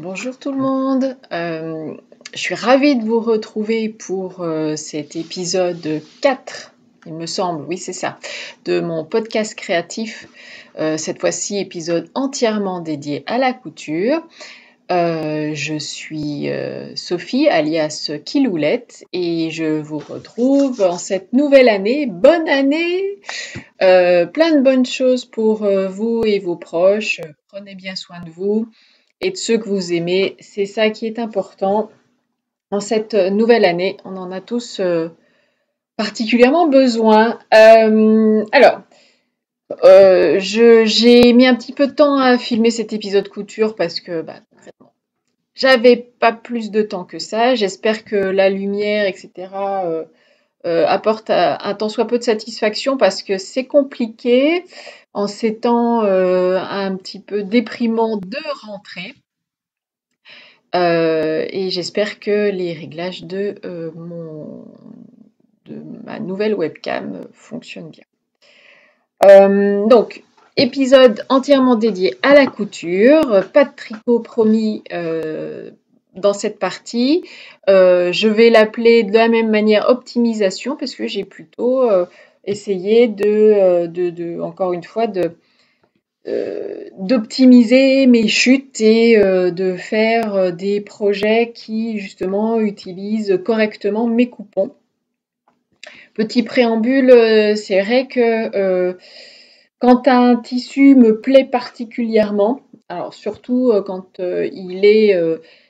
Bonjour tout le monde, je suis ravie de vous retrouver pour cet épisode 4, il me semble, oui c'est ça, de mon podcast créatif, cette fois-ci épisode entièrement dédié à la couture. Je suis Sophie alias Kiloulette et je vous retrouve en cette nouvelle année. Bonne année! Plein de bonnes choses pour vous et vos proches. Prenez bien soin de vous et de ceux que vous aimez. C'est ça qui est important en cette nouvelle année. On en a tous particulièrement besoin. J'ai mis un petit peu de temps à filmer cet épisode couture parce que j'avais pas plus de temps que ça. J'espère que la lumière, etc., apporte un tant soit peu de satisfaction parce que c'est compliqué en ces temps un petit peu déprimants de rentrée. Et j'espère que les réglages de ma nouvelle webcam fonctionnent bien. Donc, épisode entièrement dédié à la couture, pas de tricot promis dans cette partie. Je vais l'appeler de la même manière optimisation parce que j'ai plutôt essayé encore une fois, d'optimiser mes chutes et de faire des projets qui justement utilisent correctement mes coupons. Petit préambule, c'est vrai que quand un tissu me plaît particulièrement, alors surtout quand il est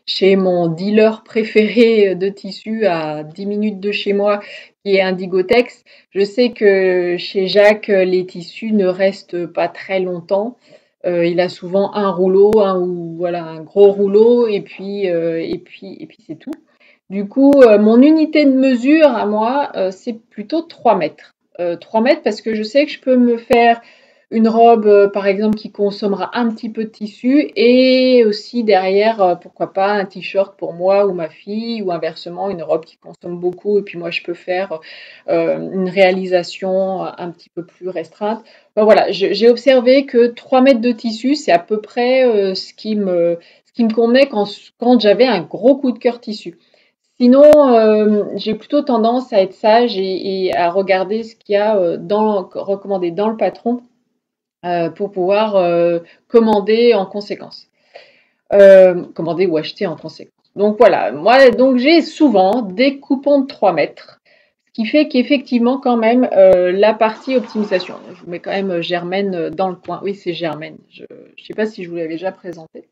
chez mon dealer préféré de tissus à 10 minutes de chez moi, qui est Indigotex, je sais que chez Jacques, les tissus ne restent pas très longtemps. Il a souvent un rouleau, un gros rouleau, et puis c'est tout. Du coup, mon unité de mesure à moi, c'est plutôt 3 mètres. 3 mètres parce que je sais que je peux me faire une robe, par exemple, qui consommera un petit peu de tissu et aussi derrière, pourquoi pas un t-shirt pour moi ou ma fille ou inversement une robe qui consomme beaucoup et puis moi je peux faire une réalisation un petit peu plus restreinte. Enfin, voilà, j'ai observé que 3 mètres de tissu, c'est à peu près ce qui me convenait quand j'avais un gros coup de cœur tissu. Sinon, j'ai plutôt tendance à être sage et à regarder ce qu'il y a recommandé dans le patron pour pouvoir commander en conséquence. Commander ou acheter en conséquence. Donc voilà, moi donc j'ai souvent des coupons de 3 mètres, ce qui fait qu'effectivement quand même la partie optimisation, je vous mets quand même Germaine dans le coin. Oui, c'est Germaine, je ne sais pas si je vous l'avais déjà présenté.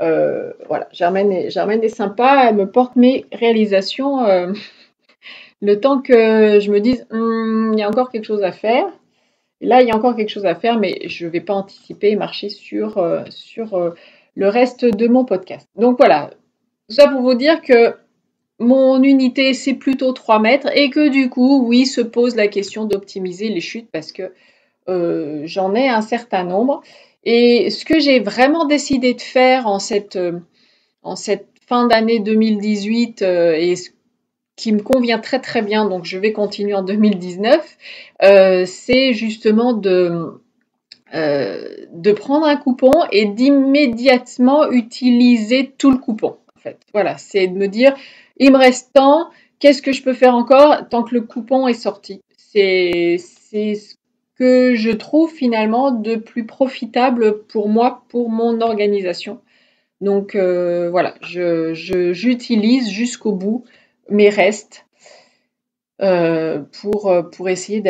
Voilà, Germaine est sympa, elle me porte mes réalisations le temps que je me dise il y a encore quelque chose à faire. Et là, il y a encore quelque chose à faire, mais je ne vais pas anticiper et marcher sur le reste de mon podcast. Donc voilà, tout ça pour vous dire que mon unité, c'est plutôt 3 mètres et que du coup, oui, se pose la question d'optimiser les chutes parce que j'en ai un certain nombre. Et ce que j'ai vraiment décidé de faire en cette fin d'année 2018 et ce qui me convient très très bien, donc je vais continuer en 2019, c'est justement de prendre un coupon et d'immédiatement utiliser tout le coupon. En fait, voilà, c'est de me dire, il me reste tant, qu'est-ce que je peux faire encore tant que le coupon est sorti. C'est ce que je trouve finalement de plus profitable pour moi, pour mon organisation. Donc voilà, j'utilise jusqu'au bout mes restes pour essayer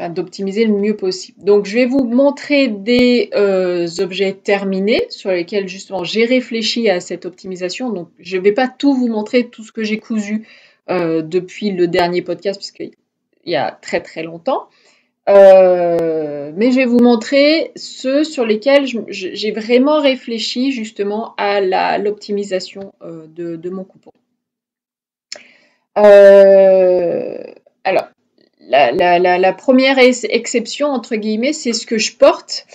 d'optimiser le mieux possible. Donc je vais vous montrer des objets terminés sur lesquels justement j'ai réfléchi à cette optimisation. Donc je ne vais pas tout vous montrer, tout ce que j'ai cousu depuis le dernier podcast, puisqu'il y a très très longtemps. Mais je vais vous montrer ceux sur lesquels j'ai vraiment réfléchi justement à l'optimisation de mon coupon. Alors, la première exception, entre guillemets, c'est ce que je porte.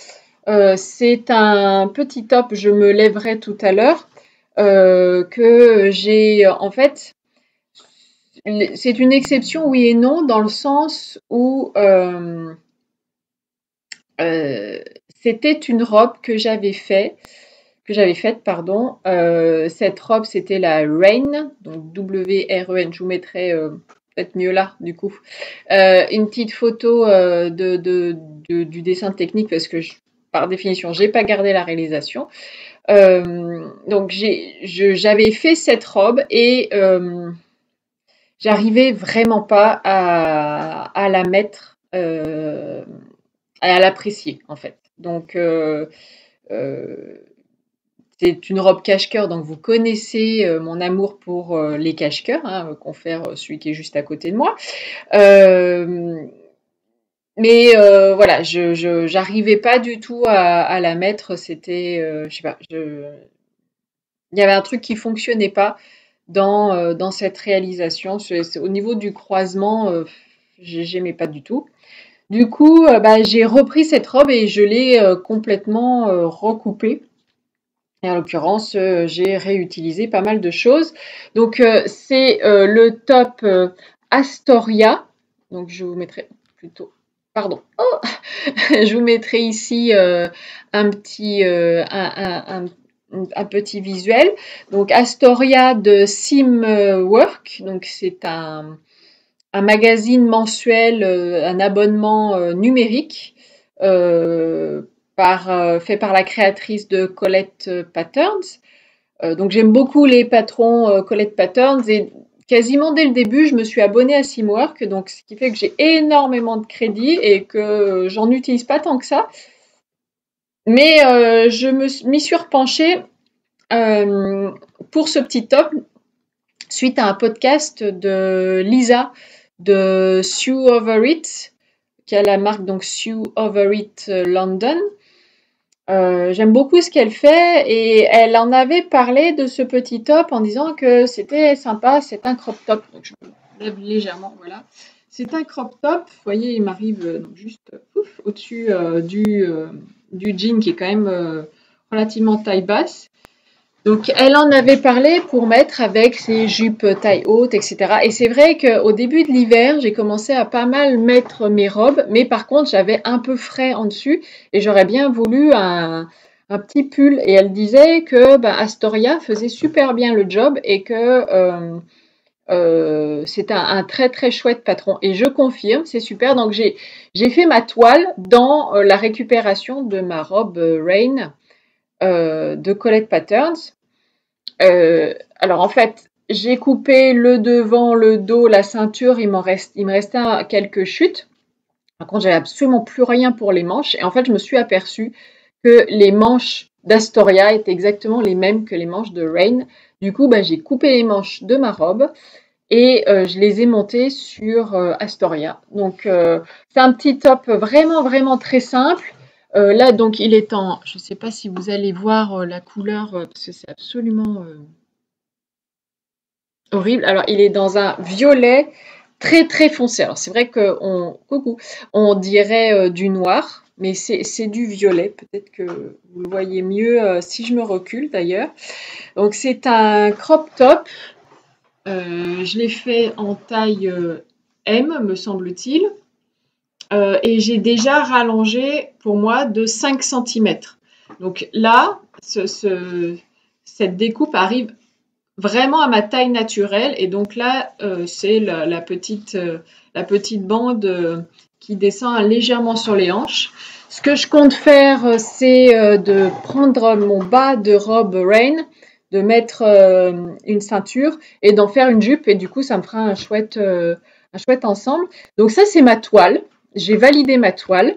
C'est un petit top, je me lèverai tout à l'heure, que j'ai en fait. C'est une exception, oui et non, dans le sens où c'était une robe que j'avais fait, que j'avais faite, pardon. Cette robe, c'était la Rain, donc W-R-E-N. Je vous mettrai peut-être mieux là, du coup. Une petite photo du dessin technique parce que par définition, j'ai pas gardé la réalisation. Donc j'avais fait cette robe et j'arrivais vraiment pas à la mettre, à l'apprécier en fait. Donc c'est une robe cache-cœur, donc vous connaissez mon amour pour les cache-cœurs, hein, confère celui qui est juste à côté de moi. Mais voilà, j'arrivais pas du tout à la mettre. C'était, je sais pas, il y avait un truc qui fonctionnait pas dans cette réalisation. Au niveau du croisement, j'aimais pas du tout. Du coup, bah, j'ai repris cette robe et je l'ai complètement recoupée. Et en l'occurrence, j'ai réutilisé pas mal de choses. Donc, c'est le top Astoria. Donc, je vous mettrai plutôt. Pardon. Oh je vous mettrai ici un petit, un petit visuel. Donc, Astoria de Simwork. Donc, c'est un magazine mensuel, un abonnement numérique fait par la créatrice de Colette Patterns. Donc j'aime beaucoup les patrons Colette Patterns et quasiment dès le début, je me suis abonnée à Simwork, donc ce qui fait que j'ai énormément de crédits et que j'en utilise pas tant que ça. Mais je m'y suis repenchée pour ce petit top suite à un podcast de Lisa de Sew Over It, qui a la marque donc Sew Over It London. J'aime beaucoup ce qu'elle fait et elle en avait parlé de ce petit top en disant que c'était sympa, c'est un crop top. Donc je me lève légèrement, voilà. C'est un crop top, vous voyez, il m'arrive juste au-dessus du jean qui est quand même relativement taille basse. Donc, elle en avait parlé pour mettre avec ses jupes taille haute, etc. Et c'est vrai qu'au début de l'hiver, j'ai commencé à pas mal mettre mes robes, mais par contre, j'avais un peu frais en dessus et j'aurais bien voulu un petit pull. Et elle disait que Astoria faisait super bien le job et que c'est un très très chouette patron. Et je confirme, c'est super. Donc, j'ai fait ma toile dans la récupération de ma robe Rain de Colette Patterns. Alors en fait, j'ai coupé le devant, le dos, la ceinture, il me restait quelques chutes. Par contre, j'avais absolument plus rien pour les manches. Et en fait, je me suis aperçue que les manches d'Astoria étaient exactement les mêmes que les manches de Rain. Du coup, j'ai coupé les manches de ma robe et je les ai montées sur Astoria. Donc, c'est un petit top vraiment, vraiment très simple. Là, donc, il est en. Je ne sais pas si vous allez voir la couleur, parce que c'est absolument horrible. Alors, il est dans un violet très très foncé. Alors, c'est vrai on dirait du noir, mais c'est du violet. Peut-être que vous le voyez mieux si je me recule d'ailleurs. Donc, c'est un crop top. Je l'ai fait en taille M, me semble-t-il. Et j'ai déjà rallongé pour moi de 5 cm. Donc là, cette découpe arrive vraiment à ma taille naturelle. Et donc là, c'est la petite bande qui descend légèrement sur les hanches. Ce que je compte faire, c'est de prendre mon bas de robe Rain, de mettre une ceinture et d'en faire une jupe. Et du coup, ça me fera un chouette ensemble. Donc ça, c'est ma toile. J'ai validé ma toile.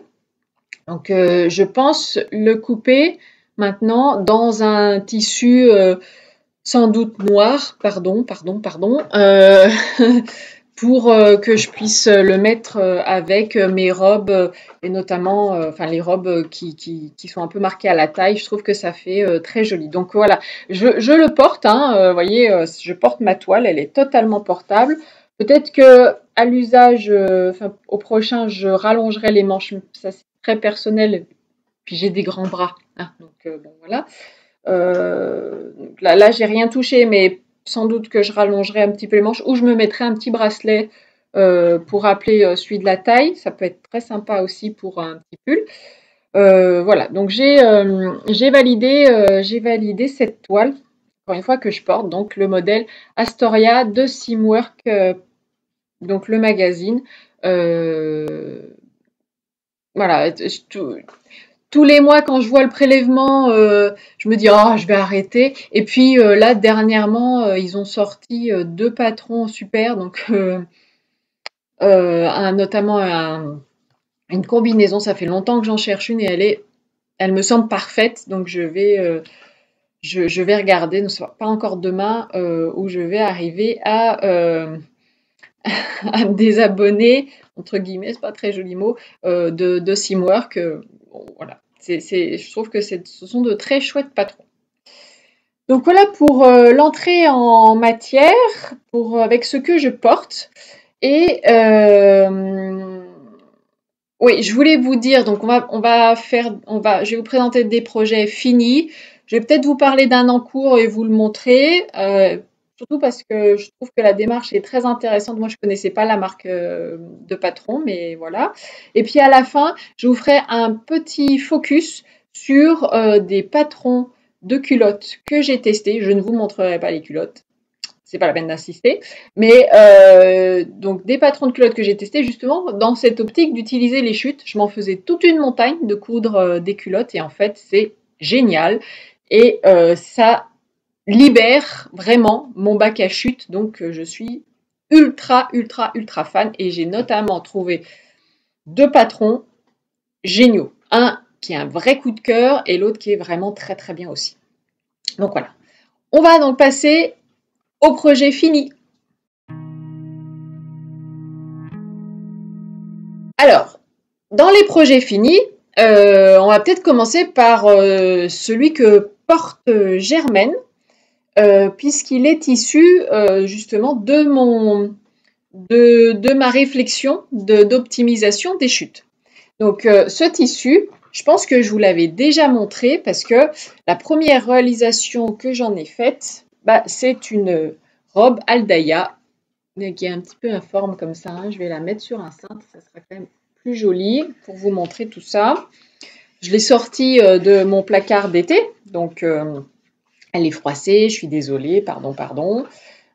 Donc, je pense le couper maintenant dans un tissu sans doute noir, pardon, pour que je puisse le mettre avec mes robes et notamment les robes qui sont un peu marquées à la taille. Je trouve que ça fait très joli. Donc voilà, je le porte, hein, vous voyez, je porte ma toile, elle est totalement portable. Peut-être que à l'usage, au prochain, je rallongerai les manches. Ça, c'est très personnel. Puis j'ai des grands bras, hein, donc bon voilà. Là, j'ai rien touché, mais sans doute que je rallongerai un petit peu les manches ou je me mettrai un petit bracelet pour rappeler celui de la taille. Ça peut être très sympa aussi pour un petit pull. Voilà, donc j'ai validé cette toile, encore une fois, que je porte, donc le modèle Astoria de Simwork, donc le magazine. Voilà, tous les mois, quand je vois le prélèvement, je me dis oh, je vais arrêter. Et puis là, dernièrement, ils ont sorti deux patrons super, donc notamment une combinaison. Ça fait longtemps que j'en cherche une et elle me semble parfaite, donc je vais regarder, ne sera pas encore demain, où je vais arriver à me désabonner, entre guillemets, c'est pas très joli mot, de Simwork. Bon, voilà. Je trouve que ce sont de très chouettes patrons. Donc voilà pour l'entrée en matière, avec ce que je porte. Et oui, je voulais vous dire, donc je vais vous présenter des projets finis. Je vais peut-être vous parler d'un en cours et vous le montrer, surtout parce que je trouve que la démarche est très intéressante. Moi, je connaissais pas la marque de patron, mais voilà. Et puis à la fin, je vous ferai un petit focus sur des patrons de culottes que j'ai testés. Je ne vous montrerai pas les culottes, c'est pas la peine d'insister. Mais donc des patrons de culottes que j'ai testés justement dans cette optique d'utiliser les chutes. Je m'en faisais toute une montagne de coudre des culottes et en fait c'est génial et ça libère vraiment mon bac à chute. Donc je suis ultra fan et j'ai notamment trouvé deux patrons géniaux. Un qui est un vrai coup de cœur et l'autre qui est vraiment très bien aussi. Donc voilà. On va donc passer au projet fini. Alors, dans les projets finis, on va peut-être commencer par celui que porte Germaine, puisqu'il est issu justement de ma réflexion d'optimisation des chutes. Donc, ce tissu, je pense que je vous l'avais déjà montré parce que la première réalisation que j'en ai faite, c'est une robe Aldaya qui est un petit peu informe comme ça. Hein. Je vais la mettre sur un cintre, ça sera quand même plus joli pour vous montrer tout ça. Je l'ai sortie de mon placard d'été, donc elle est froissée, je suis désolée, pardon.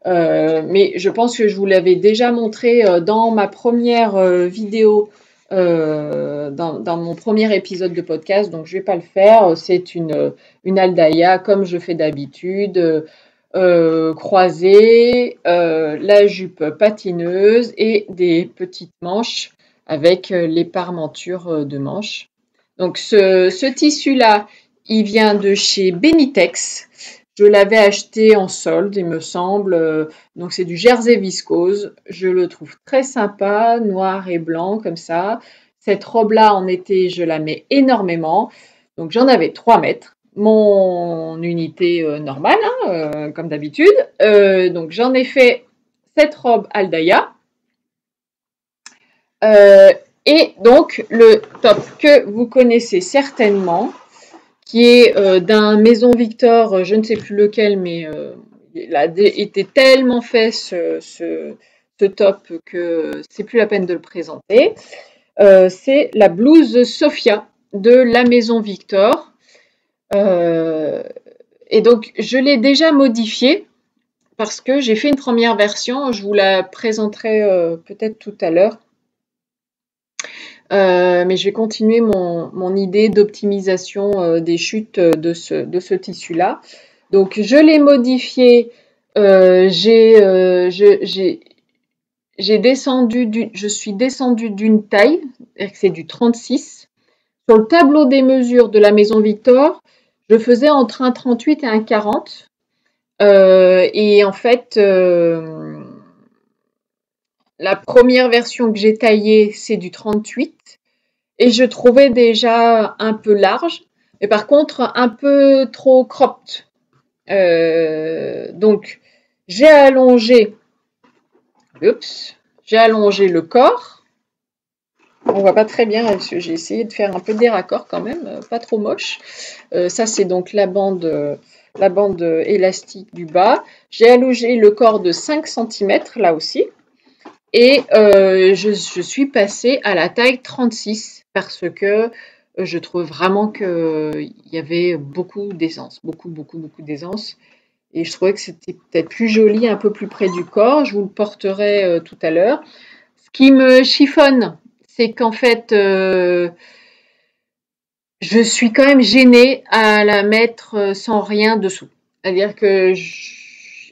Mais je pense que je vous l'avais déjà montré dans ma première vidéo, dans mon premier épisode de podcast, donc je ne vais pas le faire. C'est une Aldaya comme je fais d'habitude, croisée, la jupe patineuse et des petites manches avec les parmentures de manches. Donc ce tissu-là, il vient de chez Benitex. Je l'avais acheté en solde, il me semble. Donc c'est du jersey viscose. Je le trouve très sympa, noir et blanc comme ça. Cette robe-là en été, je la mets énormément. Donc j'en avais 3 mètres. Mon unité normale, hein, comme d'habitude. Donc j'en ai fait cette robe Aldaya. Et donc le top que vous connaissez certainement, qui est d'un Maison Victor, je ne sais plus lequel, mais il a été tellement fait ce top que c'est plus la peine de le présenter. C'est la blouse Sophia de la Maison Victor. Et donc je l'ai déjà modifiée parce que j'ai fait une première version, je vous la présenterai peut-être tout à l'heure. Mais je vais continuer mon idée d'optimisation des chutes de ce tissu-là. Donc, je l'ai modifié. Je suis descendue d'une taille, c'est du 36. Sur le tableau des mesures de la Maison Victor, je faisais entre un 38 et un 40. Et en fait, la première version que j'ai taillée, c'est du 38. Et je trouvais déjà un peu large, mais par contre un peu trop cropped. Donc j'ai allongé le corps. On voit pas très bien parce que j'ai essayé de faire un peu des raccords quand même, pas trop moche. Ça c'est donc la bande élastique du bas. J'ai allongé le corps de 5 cm là aussi. Et je suis passée à la taille 36 parce que Je trouve vraiment qu'il y avait beaucoup d'aisance, beaucoup d'aisance. Et je trouvais que c'était peut-être plus joli, un peu plus près du corps. Je vous le porterai tout à l'heure. Ce qui me chiffonne, c'est qu'en fait, je suis quand même gênée à la mettre sans rien dessous. C'est-à-dire que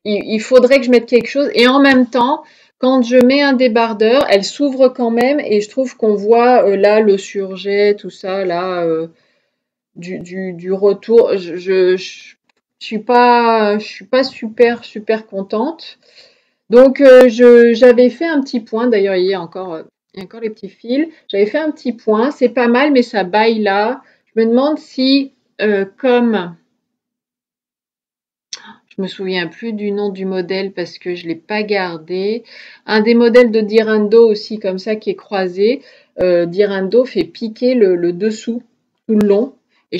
il faudrait que je mette quelque chose. Et en même temps, quand je mets un débardeur, elle s'ouvre quand même. Et je trouve qu'on voit là le surjet, tout ça, là, du retour. Je suis pas super contente. Donc, j'avais fait un petit point. D'ailleurs, il y a encore les petits fils. J'avais fait un petit point. C'est pas mal, mais ça baille là. Je me demande si, comme je me souviens plus du nom du modèle parce que je l'ai pas gardé. Un des modèles de Dirando aussi comme ça qui est croisé. Dirando fait piquer le dessous tout le long. Et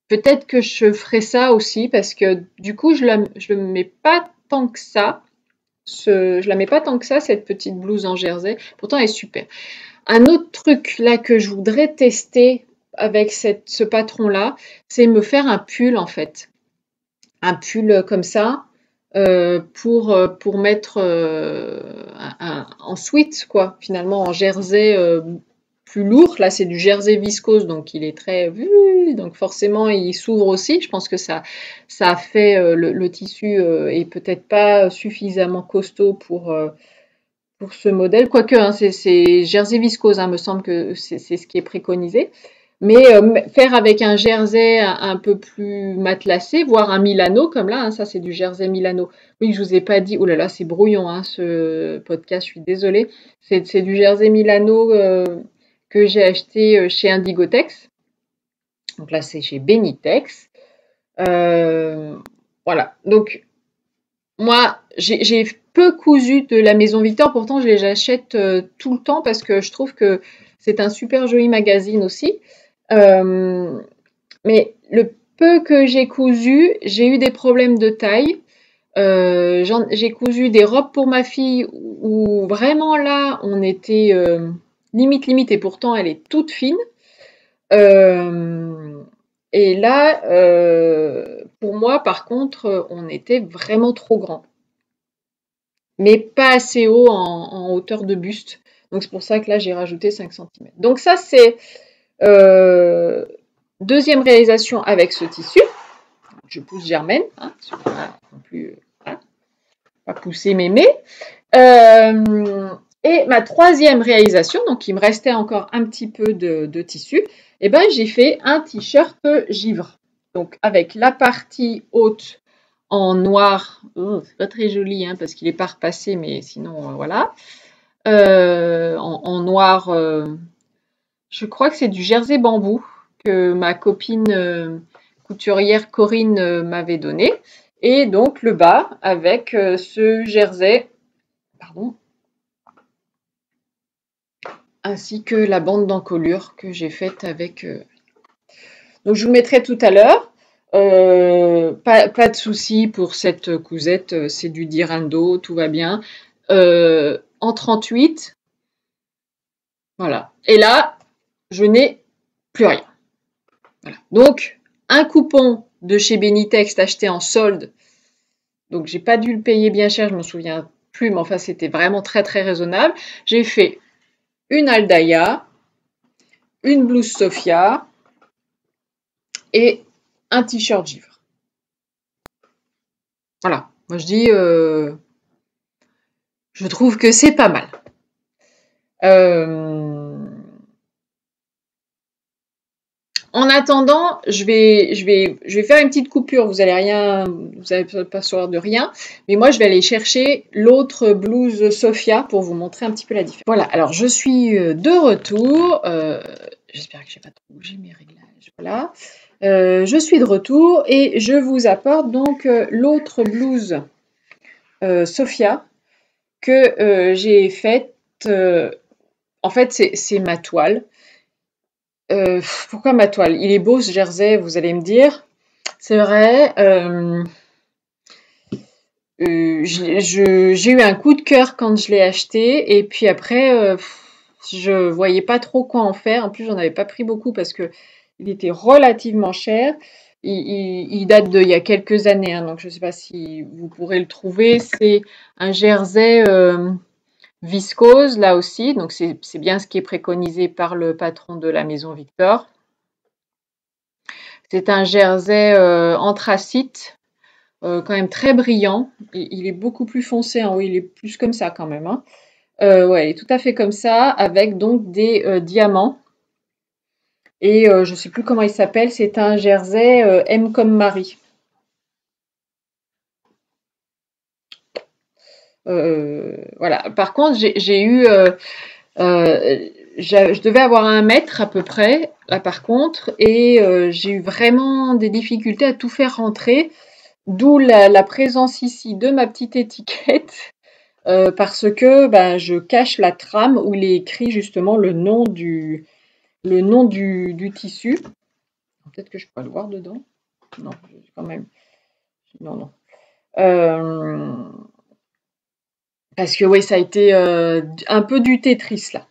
peut-être que je ferai ça aussi parce que du coup je le mets pas tant que ça. Je la mets pas tant que ça cette petite blouse en jersey. Pourtant elle est super. Un autre truc là que je voudrais tester avec ce patron là, c'est me faire un pull en fait. Un pull comme ça pour mettre en sweat quoi, finalement en jersey plus lourd. Là c'est du jersey viscose donc il est très donc forcément il s'ouvre aussi. Je pense que ça a fait le tissu est peut-être pas suffisamment costaud pour ce modèle, quoique hein, c'est jersey viscose, hein, me semble que c'est ce qui est préconisé. Mais faire avec un jersey un peu plus matelassé, voire un Milano comme là, hein, ça c'est du jersey Milano. Oui, je vous ai pas dit, oh là là, c'est brouillon hein, ce podcast, je suis désolée. C'est du jersey Milano que j'ai acheté chez Indigotex. Donc là, c'est chez Benitex. Voilà. Donc moi, j'ai peu cousu de la Maison Victor, pourtant je les achète tout le temps parce que je trouve que c'est un super joli magazine aussi. Mais le peu que j'ai cousu, j'ai eu des problèmes de taille. J'ai cousu des robes pour ma fille où vraiment là, on était limite, et pourtant elle est toute fine. Euh, et là, pour moi, par contre, on était vraiment trop grand, mais pas assez haut en hauteur de buste. Donc c'est pour ça que là, j'ai rajouté 5 cm. Donc ça, c'est deuxième réalisation avec ce tissu. Je pousse Germaine, hein, pas non plus, hein, pas pousser mémé. Et ma troisième réalisation, donc il me restait encore un petit peu de tissu, et ben j'ai fait un t-shirt givre. Donc avec la partie haute en noir, oh, c'est pas très joli hein, parce qu'il est pas repassé, mais sinon voilà. En noir, je crois que c'est du jersey bambou que ma copine couturière Corinne m'avait donné. Et donc le bas avec ce jersey, pardon, ainsi que la bande d'encolure que j'ai faite avec. Donc je vous le mettrai tout à l'heure. Pas de souci pour cette cousette, c'est du Dirando, tout va bien. En 38, voilà. Et là, je n'ai plus rien. Voilà. Donc, un coupon de chez Benitex acheté en solde. Donc, j'ai pas dû le payer bien cher, je m'en souviens plus, mais enfin, c'était vraiment très raisonnable. J'ai fait une Aldaïa, une blouse Sophia et un t-shirt givre. Voilà. Moi, je dis, je trouve que c'est pas mal. En attendant, je vais faire une petite coupure. Vous allez pas savoir de rien. Mais moi, je vais aller chercher l'autre blouse Sophia pour vous montrer un petit peu la différence. Voilà. Alors, je suis de retour. J'espère que j'ai pas trop bougé mes réglages. Voilà. Je suis de retour et je vous apporte donc l'autre blouse Sophia que j'ai faite. En fait, c'est ma toile. Pourquoi ma toile? Il est beau ce jersey, vous allez me dire. C'est vrai. J'ai eu un coup de cœur quand je l'ai acheté, et puis après, Je voyais pas trop quoi en faire. En plus, j'en avais pas pris beaucoup parce que il était relativement cher. Il date d'il y a quelques années, hein, donc je sais pas si vous pourrez le trouver. C'est un jersey viscose, là aussi. Donc c'est bien ce qui est préconisé par le patron de la maison Victor. C'est un jersey anthracite, quand même très brillant. Il est beaucoup plus foncé en haut, il est plus comme ça quand même, hein. Ouais, il est tout à fait comme ça, avec donc des diamants. Et je sais plus comment il s'appelle, c'est un jersey M comme Marie. Voilà. Par contre, j'ai eu, je devais avoir 1 mètre à peu près, là par contre, et j'ai eu vraiment des difficultés à tout faire rentrer, d'où la présence ici de ma petite étiquette, parce que ben, je cache la trame où il est écrit justement le nom du tissu. Peut-être que je pourrais le voir dedans. Non, quand même. Non, non. Euh, parce que oui, ça a été un peu du Tetris là.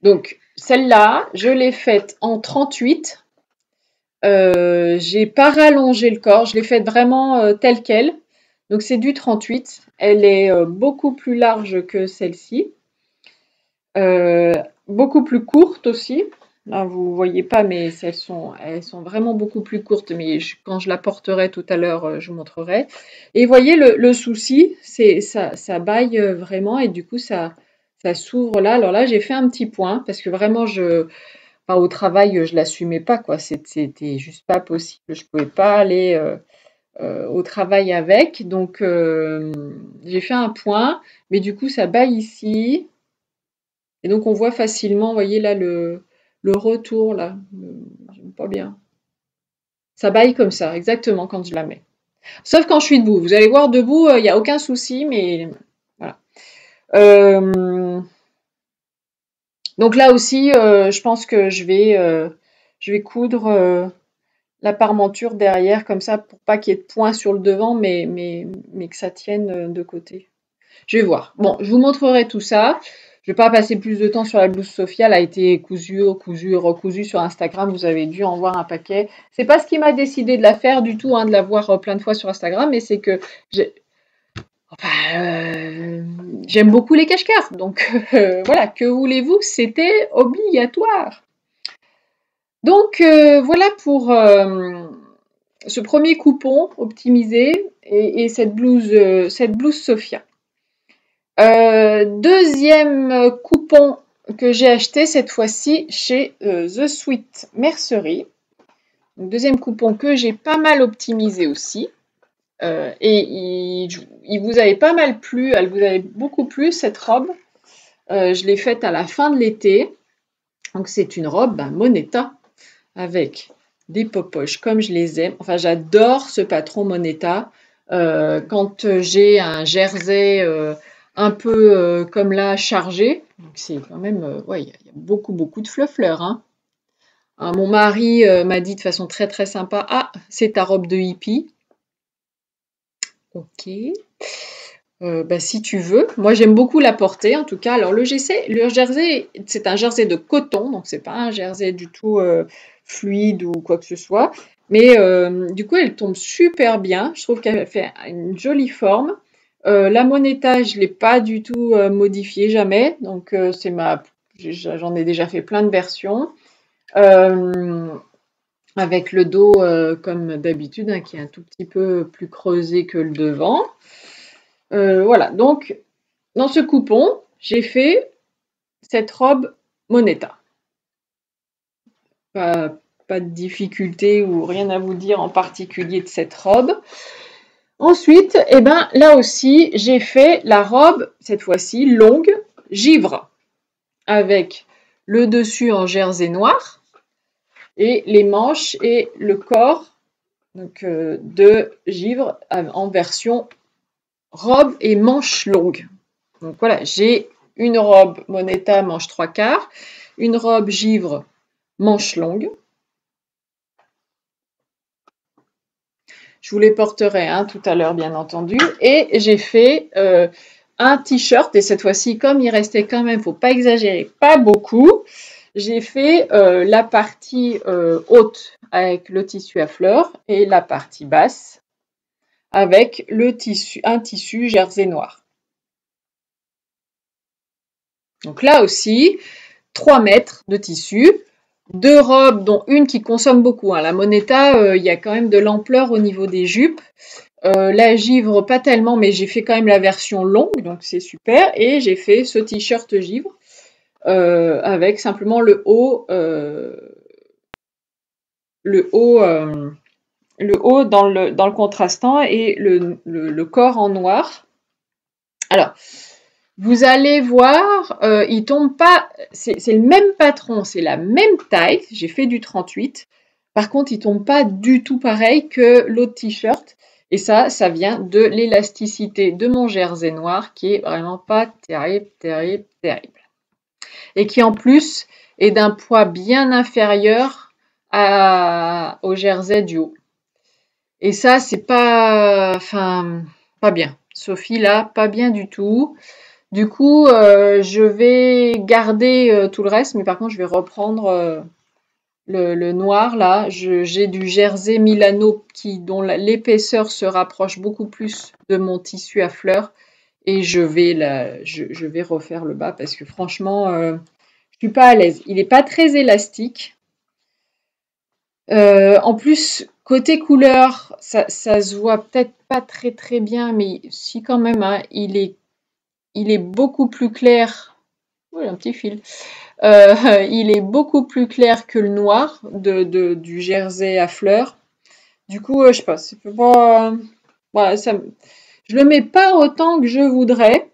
Donc, celle-là, je l'ai faite en 38. J'ai pas rallongé le corps, je l'ai faite vraiment telle quelle. Donc, c'est du 38. Elle est beaucoup plus large que celle-ci. Euh, Beaucoup plus courte aussi. Là, vous voyez pas, mais elles sont vraiment beaucoup plus courtes. Mais quand je la porterai tout à l'heure, je vous montrerai. Et vous voyez, le souci, c'est ça baille vraiment et du coup, ça s'ouvre là. Alors là, j'ai fait un petit point parce que vraiment, enfin, au travail, je l'assumais pas, quoi. C'était juste pas possible. Je pouvais pas aller au travail avec. Donc, j'ai fait un point. Mais du coup, ça baille ici. Et donc on voit facilement, vous voyez là le retour là, j'aime pas bien. Ça baille comme ça, exactement quand je la mets. Sauf quand je suis debout. Vous allez voir debout, il n'y a aucun souci, mais voilà. Euh, donc là aussi, je pense que je vais coudre la parmenture derrière comme ça pour pas qu'il y ait de points sur le devant, mais que ça tienne de côté. Je vais voir. Bon, je vous montrerai tout ça. Je vais pas passer plus de temps sur la blouse Sophia. Elle a été cousue, recousue, recousue sur Instagram. Vous avez dû en voir un paquet. C'est pas ce qui m'a décidé de la faire du tout, hein, de la voir plein de fois sur Instagram, mais c'est que enfin, j'aime beaucoup les cache-cœurs. Donc voilà, que voulez-vous, c'était obligatoire. Donc voilà pour ce premier coupon optimisé et cette blouse Sophia. Deuxième coupon que j'ai acheté cette fois-ci chez The Sweet Mercery. Donc, deuxième coupon que j'ai pas mal optimisé aussi. Et il vous avait pas mal plu, elle vous avait beaucoup plu cette robe. Je l'ai faite à la fin de l'été. Donc c'est une robe Moneta avec des popoches comme je les aime. Enfin, j'adore ce patron Moneta. Quand j'ai un jersey un peu comme là chargé, donc c'est quand même, ouais, il y a beaucoup beaucoup de fleurs, hein. Mon mari m'a dit de façon très très sympa, ah, c'est ta robe de hippie. Ok. Bah, si tu veux. Moi, j'aime beaucoup la porter, en tout cas. Alors, le jersey, c'est un jersey de coton, donc c'est pas un jersey du tout fluide ou quoi que ce soit. Mais du coup, elle tombe super bien. Je trouve qu'elle fait une jolie forme. La Moneta, je l'ai pas du tout modifiée, jamais. Donc, j'en ai déjà fait plein de versions. Euh, Avec le dos, comme d'habitude, hein, qui est un tout petit peu plus creusé que le devant. Voilà, donc dans ce coupon, j'ai fait cette robe Moneta. Pas de difficulté ou rien à vous dire en particulier de cette robe. Ensuite, eh ben, là aussi, j'ai fait la robe, cette fois-ci, longue, givre, avec le dessus en jersey noir et les manches et le corps donc, de givre en version robe et manches longues. Donc voilà, j'ai une robe Moneta manche 3/4, une robe givre manche longue. Je vous les porterai tout à l'heure, bien entendu. Et j'ai fait un t-shirt, et cette fois-ci, comme il restait quand même, faut pas exagérer, pas beaucoup, j'ai fait la partie haute avec le tissu à fleurs et la partie basse avec un tissu jersey noir. Donc là aussi, 3 mètres de tissu, 2 robes, dont une qui consomme beaucoup. Hein. La Moneta, il y a quand même de l'ampleur au niveau des jupes. La givre, pas tellement, mais j'ai fait quand même la version longue, donc c'est super. Et j'ai fait ce t-shirt givre avec simplement le haut dans le contrastant et le corps en noir. Alors, vous allez voir, il tombe pas, c'est le même patron, c'est la même taille, j'ai fait du 38. Par contre, il tombe pas du tout pareil que l'autre t-shirt. Et ça vient de l'élasticité de mon jersey noir qui est vraiment pas terrible, terrible, terrible. Et qui en plus est d'un poids bien inférieur au jersey du haut. Et ça, c'est pas bien. Sophie, là, pas bien du tout. Du coup, je vais garder tout le reste, mais par contre, je vais reprendre le noir, là. J'ai du jersey Milano dont l'épaisseur se rapproche beaucoup plus de mon tissu à fleurs. Et je vais refaire le bas parce que franchement, je suis pas à l'aise. Il n'est pas très élastique. En plus, côté couleur, ça se voit peut-être pas très très bien, mais si quand même, hein, il est beaucoup plus clair. Oh, il y a un petit fil. Il est beaucoup plus clair que le noir du jersey à fleurs. Du coup, je sais pas, c'est pas, voilà, je le mets pas autant que je voudrais,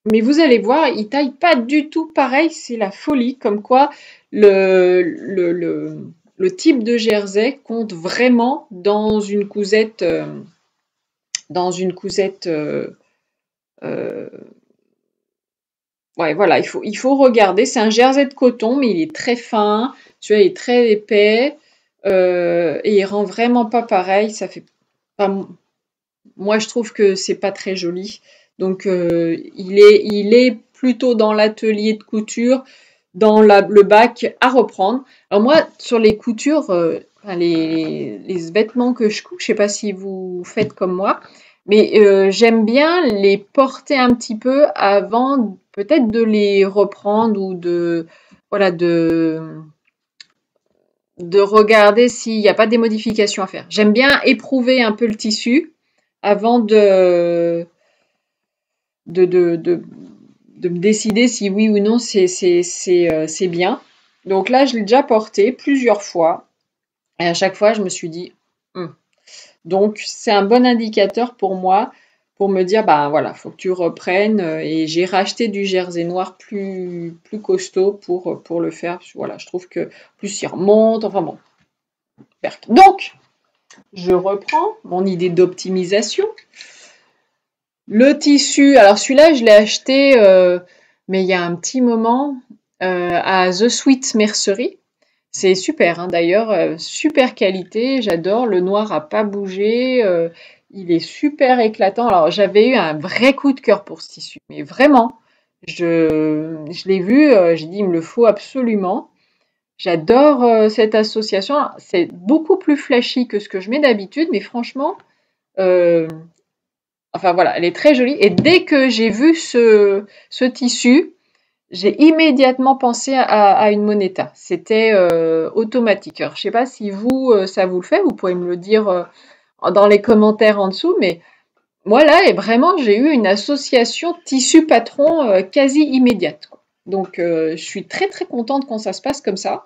mais vous allez voir, il taille pas du tout pareil, c'est la folie, comme quoi le type de jersey compte vraiment dans une cousette, ouais, voilà, il faut regarder. C'est un jersey de coton, mais il est très fin, tu vois, il est très épais, et il rend vraiment pas pareil. Ça fait pas, moi, je trouve que c'est pas très joli. Donc, il est plutôt dans l'atelier de couture, dans le bac à reprendre. Alors moi, sur les coutures, les vêtements que je couds, je sais pas si vous faites comme moi, mais j'aime bien les porter un petit peu avant peut-être de les reprendre ou voilà, de regarder s'il n'y a pas des modifications à faire. J'aime bien éprouver un peu le tissu avant de me décider si oui ou non c'est bien. Donc là, je l'ai déjà porté plusieurs fois. Et à chaque fois, je me suis dit, Donc, c'est un bon indicateur pour moi pour me dire, bah voilà, faut que tu reprennes. Et j'ai racheté du jersey noir plus costaud pour le faire. Voilà, je trouve que plus il remonte. Enfin bon, perte. Donc, je reprends mon idée d'optimisation. Le tissu, alors celui-là, je l'ai acheté, mais il y a un petit moment, à The Sweet Mercery. C'est super, hein, d'ailleurs, super qualité, j'adore. Le noir a pas bougé, il est super éclatant. Alors, j'avais eu un vrai coup de cœur pour ce tissu, mais vraiment, je l'ai vu, j'ai dit, il me le faut absolument. J'adore cette association. C'est beaucoup plus flashy que ce que je mets d'habitude, mais franchement, euh, enfin voilà, elle est très jolie. Et dès que j'ai vu ce tissu, j'ai immédiatement pensé à une Moneta. C'était automatique. Alors, je sais pas si vous, ça vous le fait. Vous pouvez me le dire dans les commentaires en dessous. Mais moi là, et vraiment, j'ai eu une association tissu patron quasi immédiate, quoi. Donc, je suis très très contente quand ça se passe comme ça,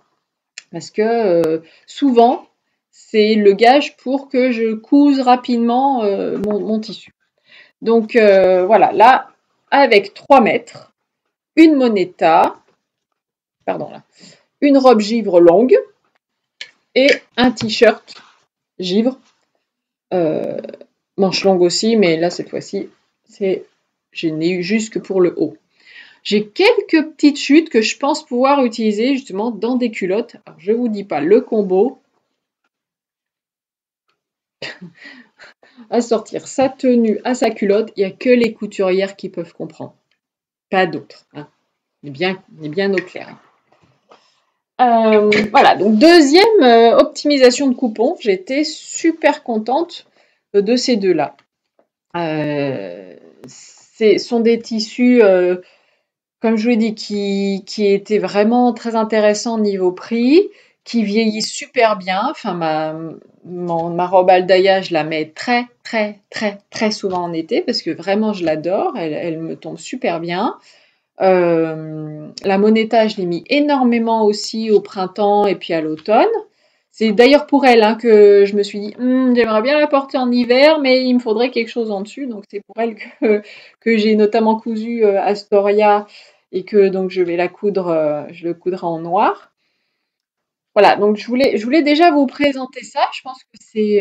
parce que souvent, c'est le gage pour que je couse rapidement mon tissu. Donc voilà, là, avec 3 mètres, une Moneta, pardon là, une robe givre longue et un t-shirt givre, euh, manche longue aussi, mais là cette fois-ci, je n'ai eu juste que pour le haut. J'ai quelques petites chutes que je pense pouvoir utiliser justement dans des culottes. Alors, je vous dis pas le combo. à sortir sa tenue à sa culotte, il n'y a que les couturières qui peuvent comprendre, pas d'autres. Hein. On est bien au clair. Voilà, donc deuxième optimisation de coupons, j'étais super contente de ces deux-là. Ce sont des tissus, comme je vous l'ai dit, qui étaient vraiment très intéressants niveau prix, qui vieillissent super bien. Enfin, ma robe Aldaïa, je la mets très, très, très, très souvent en été parce que vraiment, je l'adore. Elle me tombe super bien. La Moneta, je l'ai mis énormément aussi au printemps et puis à l'automne. C'est d'ailleurs pour elle hein, que je me suis dit, j'aimerais bien la porter en hiver, mais il me faudrait quelque chose en dessus. Donc c'est pour elle que j'ai notamment cousu Astoria et que donc je vais la coudre, je le coudrai en noir. Voilà, donc je voulais déjà vous présenter ça. Je pense que c'est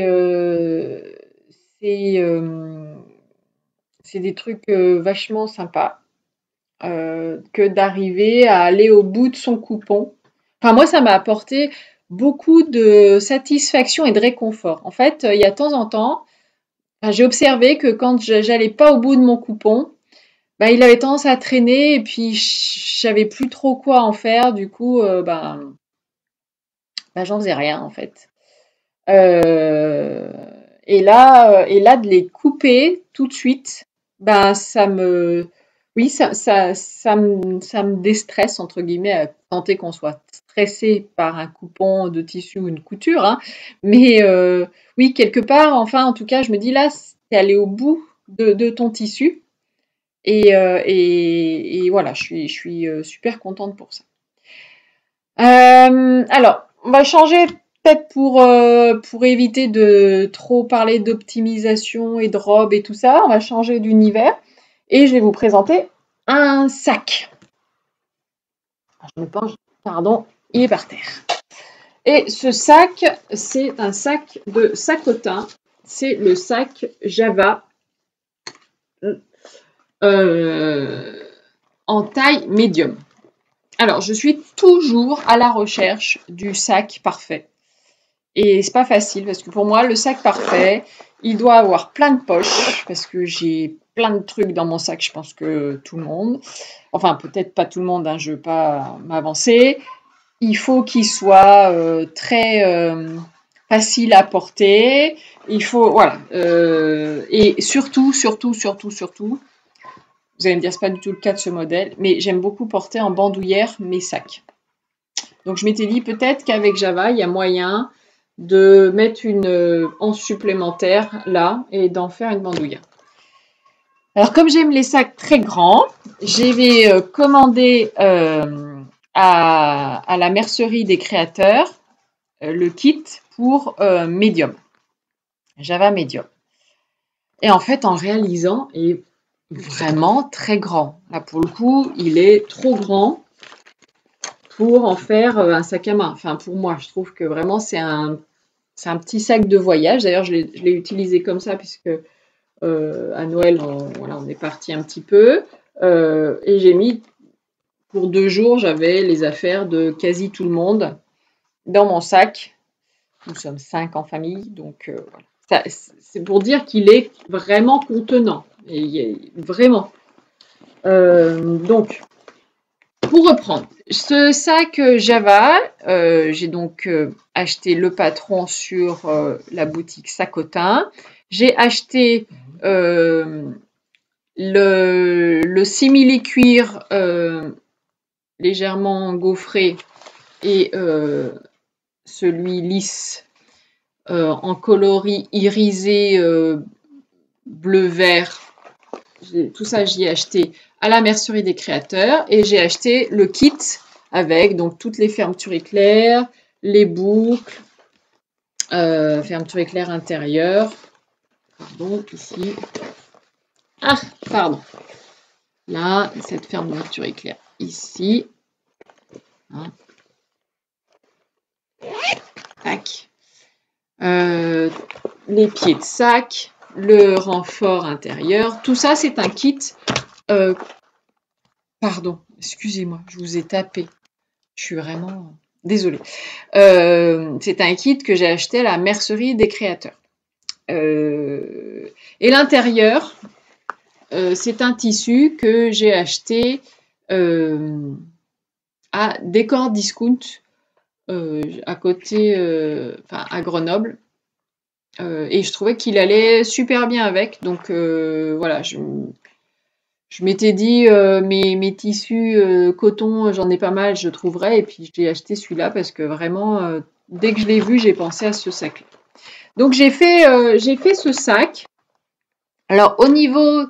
c'est des trucs vachement sympas que d'arriver à aller au bout de son coupon. Enfin, moi, ça m'a apporté beaucoup de satisfaction et de réconfort. En fait, il y a de temps en temps, enfin, j'ai observé que quand j'allais pas au bout de mon coupon, bah, il avait tendance à traîner et puis je savais plus trop quoi en faire. Du coup, j'en faisais rien en fait. Euh, et là, de les couper tout de suite, ben oui, ça me déstresse entre guillemets, à tenter qu'on soit stressé par un coupon de tissu ou une couture, hein. Mais oui, quelque part, enfin, en tout cas, je me dis là, c'est aller au bout de ton tissu. Et voilà, je suis super contente pour ça. Alors, on va changer peut-être pour éviter de trop parler d'optimisation et de robe et tout ça. On va changer d'univers et je vais vous présenter un sac. Je me penche, pardon, il est par terre. Et ce sac, c'est un sac de Sacotin. C'est le sac Java en taille médium. Alors, je suis toujours à la recherche du sac parfait. Et c'est pas facile parce que pour moi, le sac parfait, il doit avoir plein de poches parce que j'ai plein de trucs dans mon sac, je pense que tout le monde. Enfin, peut-être pas tout le monde, hein, je veux pas m'avancer. Il faut qu'il soit très facile à porter. Il faut, voilà. Et surtout, vous allez me dire, c'est pas du tout le cas de ce modèle, mais j'aime beaucoup porter en bandoulière mes sacs. Donc je m'étais dit peut-être qu'avec Java, il y a moyen de mettre une anse supplémentaire là et d'en faire une bandoulière. Alors comme j'aime les sacs très grands, j'ai commandé à la mercerie des créateurs le kit pour Medium, Java Medium. Et en fait, en réalisant, il est vraiment très grand. Là, pour le coup, il est trop grand pour en faire un sac à main. Enfin, pour moi, je trouve que vraiment, c'est un petit sac de voyage. D'ailleurs, je l'ai utilisé comme ça puisque à Noël, voilà, on est parti un petit peu. Et j'ai mis, pour 2 jours, j'avais les affaires de quasi tout le monde dans mon sac. Nous sommes 5 en famille, donc voilà. C'est pour dire qu'il est vraiment contenant. Et vraiment. Donc, pour reprendre, ce sac Java, j'ai donc acheté le patron sur la boutique Sacotin. J'ai acheté le simili-cuir légèrement gaufré et celui lisse en coloris irisé bleu-vert. Tout ça, j'y ai acheté à la mercerie des créateurs et j'ai acheté le kit avec donc toutes les fermetures éclairs, les boucles, fermeture éclair intérieure. Pardon, ici. Ah, pardon. Là, cette fermeture éclair ici. Hein. Tac. Les pieds de sac, le renfort intérieur. Tout ça, c'est un kit. Pardon, excusez-moi, je vous ai tapé. Je suis vraiment désolée. C'est un kit que j'ai acheté à la mercerie des créateurs. Et l'intérieur, c'est un tissu que j'ai acheté à Décor Discount à côté, enfin à Grenoble. Et je trouvais qu'il allait super bien avec. Donc voilà, je m'étais dit mes tissus coton, j'en ai pas mal, je trouverai. Et puis j'ai acheté celui-là parce que vraiment, dès que je l'ai vu, j'ai pensé à ce sac-là. Donc j'ai fait ce sac. Alors au niveau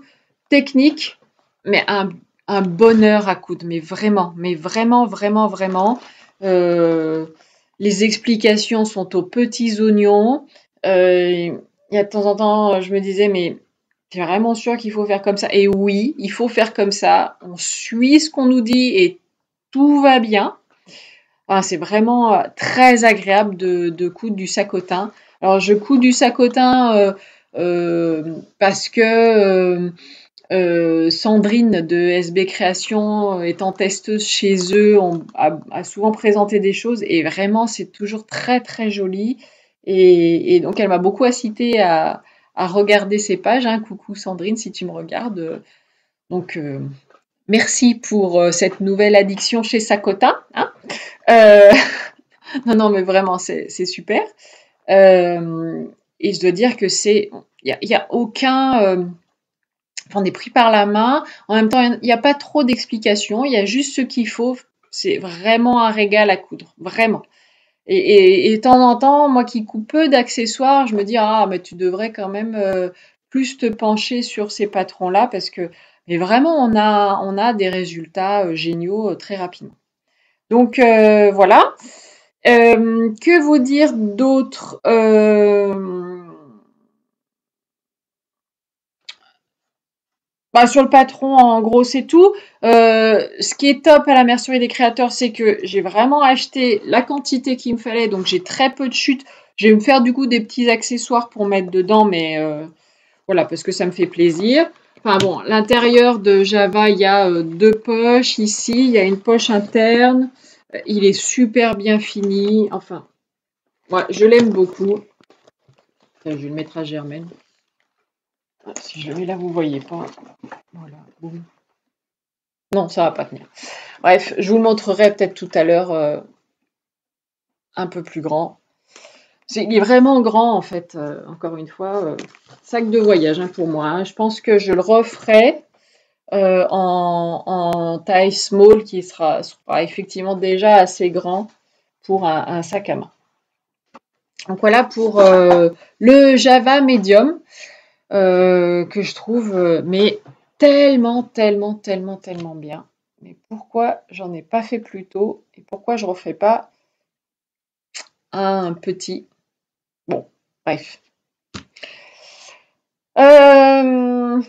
technique, mais un bonheur à coudre, mais vraiment, vraiment, vraiment. Euh, les explications sont aux petits oignons. Il y a de temps en temps, je me disais, mais t'es vraiment sûr qu'il faut faire comme ça? Et oui, il faut faire comme ça. On suit ce qu'on nous dit et tout va bien. Ah, c'est vraiment très agréable de coudre du sacotin. Alors, je couds du sacotin parce que Sandrine de SB Création, étant testeuse chez eux, a souvent présenté des choses et vraiment, c'est toujours très très joli. Et donc, elle m'a beaucoup incité à regarder ces pages, hein. Coucou Sandrine, si tu me regardes. Donc, merci pour cette nouvelle addiction chez Sacotin, hein. Euh, non, non, mais vraiment, c'est super. Euh, et je dois dire que y a aucun, enfin, on est pris par la main. En même temps, il n'y a pas trop d'explications. Il y a juste ce qu'il faut. C'est vraiment un régal à coudre, vraiment. Et de temps en temps, moi qui coupe peu d'accessoires, je me dis ah mais tu devrais quand même plus te pencher sur ces patrons-là parce que mais vraiment on a des résultats géniaux très rapidement. Donc voilà. Que vous dire d'autre? Bah, sur le patron, en gros, c'est tout. Ce qui est top à la mercerie des créateurs, c'est que j'ai vraiment acheté la quantité qu'il me fallait, donc j'ai très peu de chutes. Je vais me faire du coup des petits accessoires pour mettre dedans, mais voilà, parce que ça me fait plaisir. Enfin bon, l'intérieur de Java, il y a deux poches ici, il y a une poche interne. Il est super bien fini. Enfin, ouais, je l'aime beaucoup. Je vais le mettre à Germaine. Si je le mets là, vous voyez pas. Voilà, boum. Non, ça va pas tenir. Bref, je vous le montrerai peut-être tout à l'heure un peu plus grand. Il est vraiment grand en fait, encore une fois. Sac de voyage hein, pour moi, hein. Je pense que je le referai en taille small qui sera effectivement déjà assez grand pour un sac à main. Donc voilà pour le Java Medium que je trouve mais tellement, tellement, tellement, tellement bien. Mais pourquoi j'en ai pas fait plus tôt et pourquoi je referai pas un petit. Bon, bref. Euh,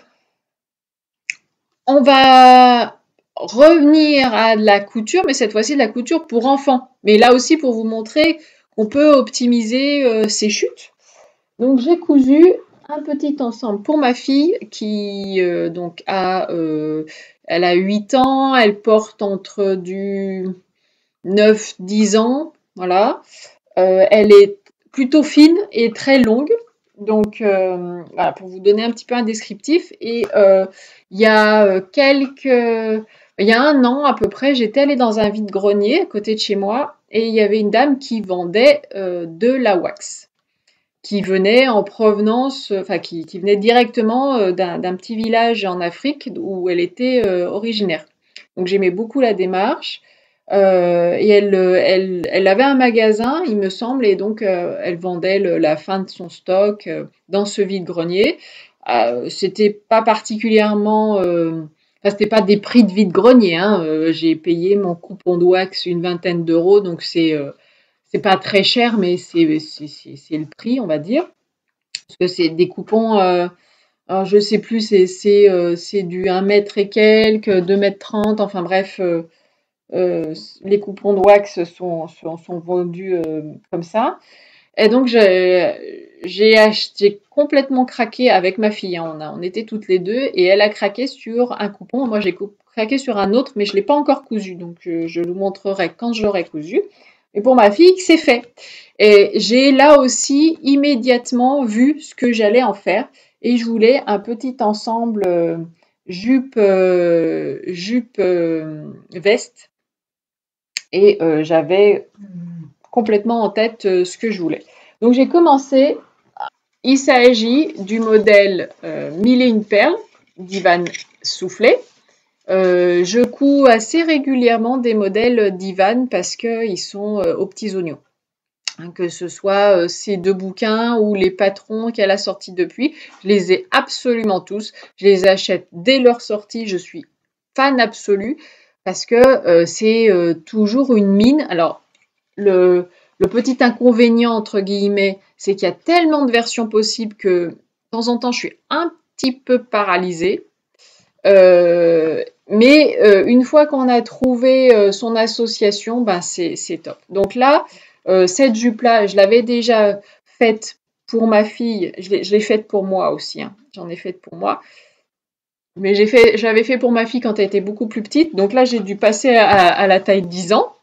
on va revenir à de la couture, mais cette fois-ci de la couture pour enfants. Mais là aussi pour vous montrer qu'on peut optimiser ses chutes. Donc j'ai cousu un petit ensemble pour ma fille qui donc elle a 8 ans, elle porte entre du 9-10 ans, voilà. Elle est plutôt fine et très longue. Donc voilà, pour vous donner un petit peu un descriptif. Et il y a il y a un an à peu près, j'étais allée dans un vide-grenier à côté de chez moi et il y avait une dame qui vendait de la wax, qui venait en provenance, enfin qui venait directement d'un petit village en Afrique où elle était originaire. Donc j'aimais beaucoup la démarche. Et elle avait un magasin, il me semble, et donc elle vendait la fin de son stock dans ce vide-grenier. C'était pas particulièrement, enfin c'était pas des prix de vide-grenier, hein. J'ai payé mon coupon de wax une vingtaine d'euros, donc c'est pas très cher, mais c'est le prix, on va dire. Parce que c'est des coupons, alors je sais plus, c'est du 1 mètre et quelques, 2,30 m, enfin bref, les coupons de wax sont vendus comme ça. Et donc j'ai complètement craqué avec ma fille, hein. On était toutes les deux et elle a craqué sur un coupon. Moi j'ai craqué sur un autre, mais je l'ai pas encore cousu, donc je vous montrerai quand je l'aurai cousu. Et pour ma fille, c'est fait. Et j'ai là aussi immédiatement vu ce que j'allais en faire. et je voulais un petit ensemble jupe, veste, et j'avais complètement en tête ce que je voulais. Donc j'ai commencé, il s'agit du modèle 1001 perles d'Ivan Soufflet. Je couds assez régulièrement des modèles d'Ivan parce qu'ils sont aux petits oignons. Hein, que ce soit ces deux bouquins ou les patrons qu'elle a sortis depuis, je les ai absolument tous. Je les achète dès leur sortie, je suis fan absolue parce que c'est toujours une mine. Alors, le petit inconvénient, entre guillemets, c'est qu'il y a tellement de versions possibles que de temps en temps, je suis un petit peu paralysée. Mais une fois qu'on a trouvé son association, ben c'est top. Donc là, cette jupe-là, je l'avais déjà faite pour ma fille. Je l'ai faite pour moi aussi. Hein. J'en ai faite pour moi. Mais j'avais fait pour ma fille quand elle était beaucoup plus petite. Donc là, j'ai dû passer à la taille 10 ans.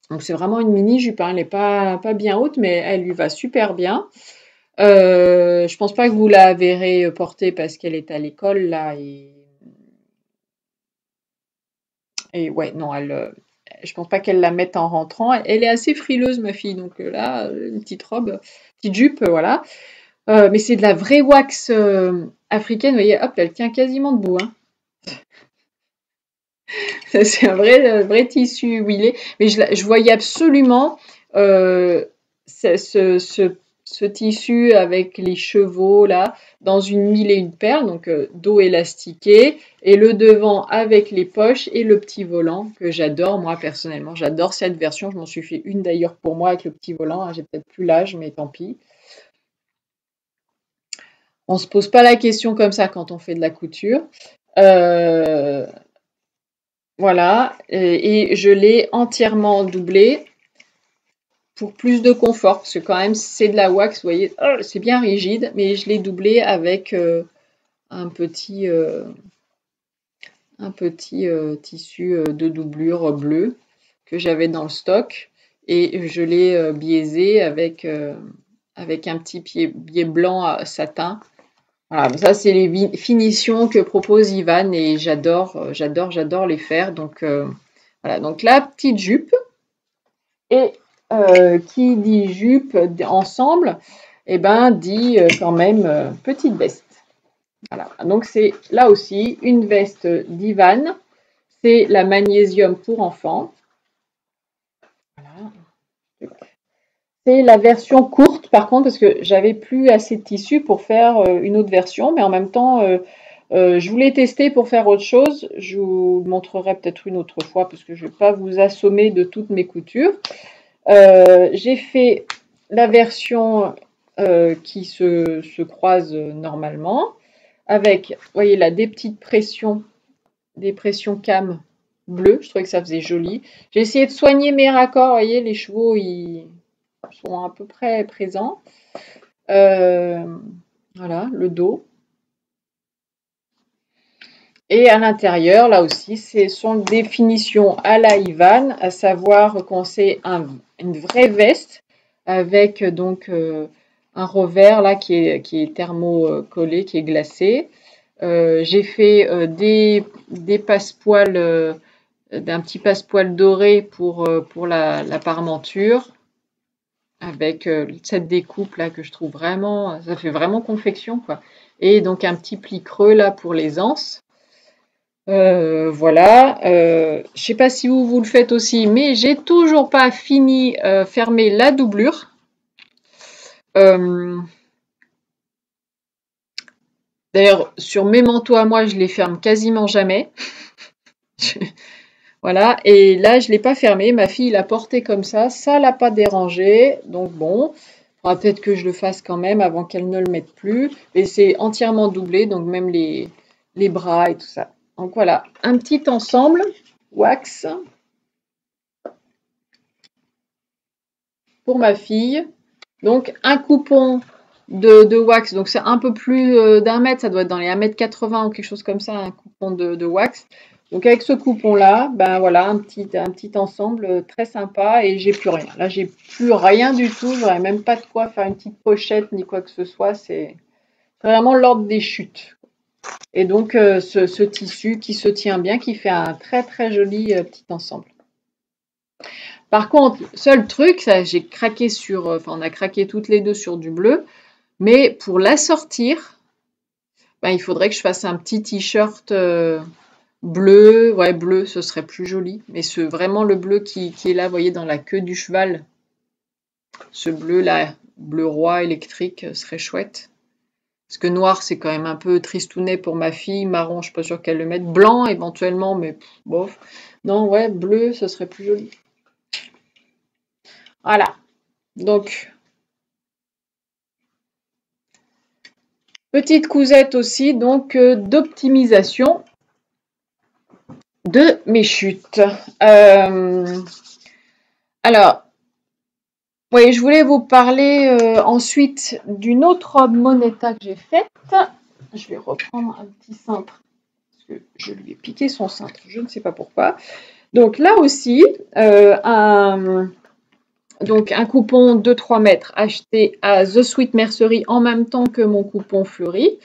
Donc c'est vraiment une mini jupe. Hein. Elle n'est pas bien haute, mais elle lui va super bien. Je pense pas que vous la verrez porter parce qu'elle est à l'école là et ouais, non, je pense pas qu'elle la mette en rentrant. Elle est assez frileuse, ma fille, donc là, une petite robe, petite jupe, voilà. Mais c'est de la vraie wax africaine, vous voyez, hop, elle tient quasiment debout. Hein. C'est un vrai tissu huilé. Mais je voyais absolument euh, ce tissu avec les chevaux là dans une 1001 perles, donc dos élastiqué, et le devant avec les poches et le petit volant que j'adore moi personnellement. J'adore cette version. Je m'en suis fait une d'ailleurs pour moi avec le petit volant. Hein. J'ai peut-être plus l'âge, mais tant pis. On se pose pas la question comme ça quand on fait de la couture. Euh, voilà, et je l'ai entièrement doublé pour plus de confort, parce que quand même c'est de la wax, vous voyez, c'est bien rigide, mais je l'ai doublé avec un petit, tissu de doublure bleu que j'avais dans le stock, et je l'ai biaisé avec un petit biais blanc à satin. Voilà, ça c'est les finitions que propose Ivan et j'adore les faire. Donc voilà, donc la petite jupe et qui dit jupe ensemble, eh ben dit quand même petite veste. Voilà, donc c'est là aussi une veste d'Ivan, c'est la magnésium pour enfants. Voilà. C'est la version courte par contre parce que j'avais plus assez de tissu pour faire une autre version, mais en même temps je voulais tester pour faire autre chose. Je vous montrerai peut-être une autre fois parce que je ne vais pas vous assommer de toutes mes coutures. J'ai fait la version qui se croise normalement avec, vous voyez là, des petites pressions, des pressions cam bleues. Je trouvais que ça faisait joli. J'ai essayé de soigner mes raccords. Vous voyez, les chevaux, ils sont à peu près présents. Voilà, le dos. Et à l'intérieur, là aussi, ce sont des finitions à la Ivan, à savoir qu'on sait une vraie veste avec donc un revers là qui est thermocollé, qui est glacé. J'ai fait des passepoils, d'un petit passepoil doré pour la parmenture, avec cette découpe là que je trouve vraiment, ça fait vraiment confection quoi. Et donc un petit pli creux là pour les anses. Voilà, je sais pas si vous le faites aussi, mais j'ai toujours pas fini fermer la doublure. Euh, D'ailleurs, sur mes manteaux à moi, je les ferme quasiment jamais. Voilà, et là, je l'ai pas fermé. Ma fille l'a porté comme ça l'a pas dérangé. Donc bon, il faudra peut-être que je le fasse quand même avant qu'elle ne le mette plus. Et c'est entièrement doublé, donc même les bras et tout ça. Donc voilà, un petit ensemble wax pour ma fille. Donc un coupon de wax, donc c'est un peu plus d'un mètre, ça doit être dans les 1,80 m ou quelque chose comme ça, un coupon de wax. Donc avec ce coupon-là, ben voilà, un petit ensemble très sympa et j'ai plus rien. Là, j'ai plus rien du tout, j'aurais même pas de quoi faire une petite pochette ni quoi que ce soit, C'est vraiment l'ordre des chutes. Et donc, ce tissu qui se tient bien, qui fait un très très joli petit ensemble. Par contre, seul truc, ça j'ai craqué sur, enfin on a craqué toutes les deux sur du bleu, mais pour l'assortir, ben, il faudrait que je fasse un petit t-shirt bleu, ouais bleu, ce serait plus joli, mais vraiment le bleu qui est là, vous voyez, dans la queue du cheval, ce bleu là, bleu roi électrique, serait chouette. Parce que noir, c'est quand même un peu tristounet pour ma fille, marron, je suis pas sûre qu'elle le mette, blanc éventuellement, mais bof. Non, ouais, bleu, ce serait plus joli. Voilà, donc petite cousette aussi, donc d'optimisation de mes chutes. Alors, oui, je voulais vous parler ensuite d'une autre robe Moneta que j'ai faite. Je vais reprendre un petit cintre, parce que je lui ai piqué son cintre, je ne sais pas pourquoi. Donc là aussi, un coupon de 3 mètres acheté à The Sweet Mercery en même temps que mon coupon Fleury.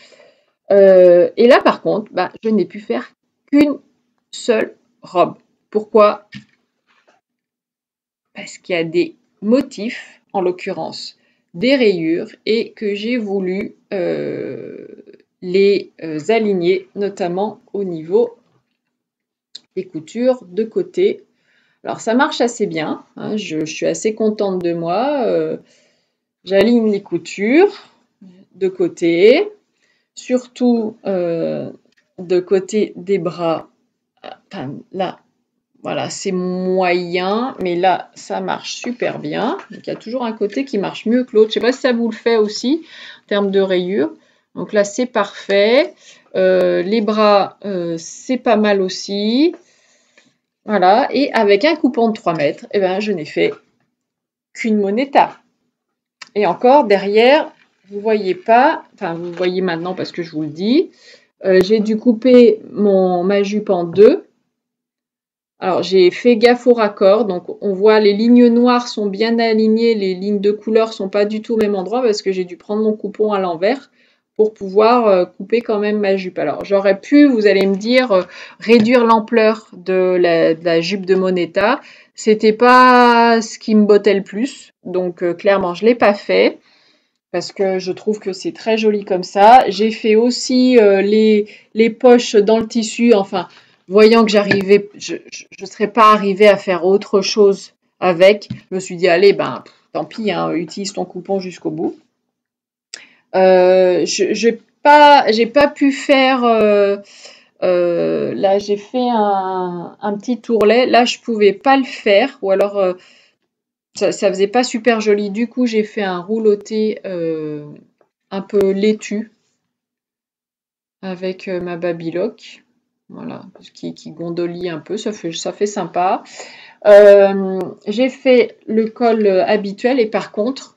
Et là, par contre, bah, je n'ai pu faire qu'une seule robe. Pourquoi? Parce qu'il y a des motifs, en l'occurrence des rayures, et que j'ai voulu les aligner, notamment au niveau des coutures de côté. Alors ça marche assez bien, hein, je suis assez contente de moi. J'aligne les coutures de côté, surtout de côté des bras. Enfin, là, voilà, c'est moyen, mais là, ça marche super bien. Donc, il y a toujours un côté qui marche mieux que l'autre. Je ne sais pas si ça vous le fait aussi, en termes de rayures. Donc là, c'est parfait. Les bras, c'est pas mal aussi. Voilà, et avec un coupon de 3 mètres, eh ben, je n'ai fait qu'une Moneta. Et encore, derrière, vous voyez pas, enfin, vous voyez maintenant parce que je vous le dis, j'ai dû couper ma jupe en deux. Alors, j'ai fait gaffe au raccord, donc on voit les lignes noires sont bien alignées, les lignes de couleur sont pas du tout au même endroit parce que j'ai dû prendre mon coupon à l'envers pour pouvoir couper quand même ma jupe. Alors, j'aurais pu, vous allez me dire, réduire l'ampleur de la jupe de Moneta. C'était pas ce qui me bottait le plus, donc clairement, je l'ai pas fait parce que je trouve que c'est très joli comme ça. J'ai fait aussi les poches dans le tissu, enfin, voyant que j'arrivais, je ne serais pas arrivée à faire autre chose avec, je me suis dit, allez, ben, tant pis, hein, utilise ton coupon jusqu'au bout. J'ai pas pu faire, là j'ai fait un petit tourlet, là je pouvais pas le faire, ou alors ça faisait pas super joli, du coup j'ai fait un rouloté un peu laitue avec ma babylock, voilà, qui gondolie un peu, ça fait sympa. J'ai fait le col habituel et par contre,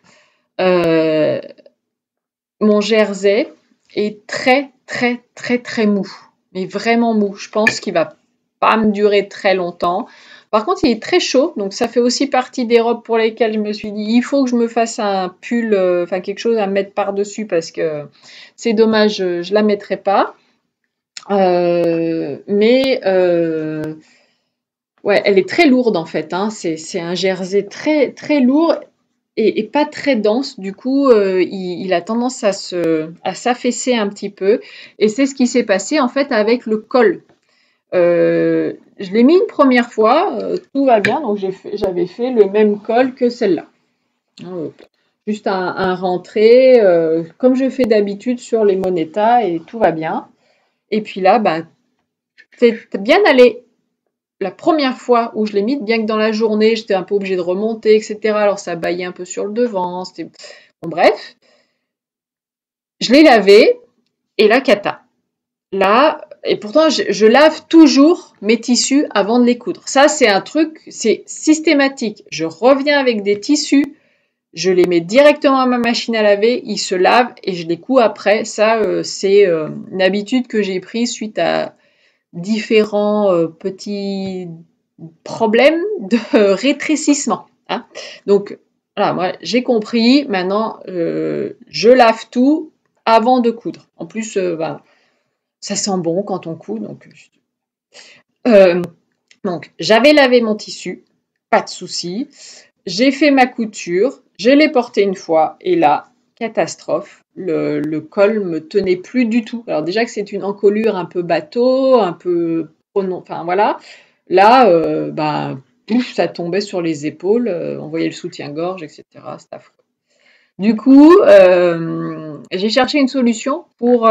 mon jersey est très très très très mou, mais vraiment mou. Je pense qu'il va pas me durer très longtemps. Par contre, il est très chaud, donc ça fait aussi partie des robes pour lesquelles je me suis dit il faut que je me fasse un pull, enfin quelque chose à mettre par-dessus parce que c'est dommage, je la mettrai pas. Mais ouais, elle est très lourde en fait, hein. C'est un jersey très très lourd et pas très dense. Du coup, il a tendance à s'affaisser un petit peu. Et c'est ce qui s'est passé en fait avec le col. Je l'ai mis une première fois, tout va bien, donc j'avais fait le même col que celle-là. Juste un rentré, comme je fais d'habitude sur les Moneta et tout va bien. Et puis là, bah, c'est bien allé. La première fois où je l'ai mise, bien que dans la journée, j'étais un peu obligée de remonter, etc. Alors ça baillait un peu sur le devant. Bon, bref, je l'ai lavé et la cata. Là, et pourtant, je lave toujours mes tissus avant de les coudre. Ça, c'est un truc, c'est systématique. Je reviens avec des tissus, je les mets directement à ma machine à laver, ils se lavent et je les couds après. Ça, c'est une habitude que j'ai prise suite à différents petits problèmes de rétrécissement. Hein. Donc, voilà, moi, j'ai compris. Maintenant, je lave tout avant de coudre. En plus, bah, ça sent bon quand on coud, donc j'avais lavé mon tissu, pas de souci. J'ai fait ma couture, je l'ai porté une fois et là, catastrophe, le col me tenait plus du tout. Alors déjà que c'est une encolure un peu bateau, un peu enfin voilà. Là, bah, pouf, ça tombait sur les épaules, on voyait le soutien-gorge, etc. C'est affreux. Du coup, j'ai cherché une solution pour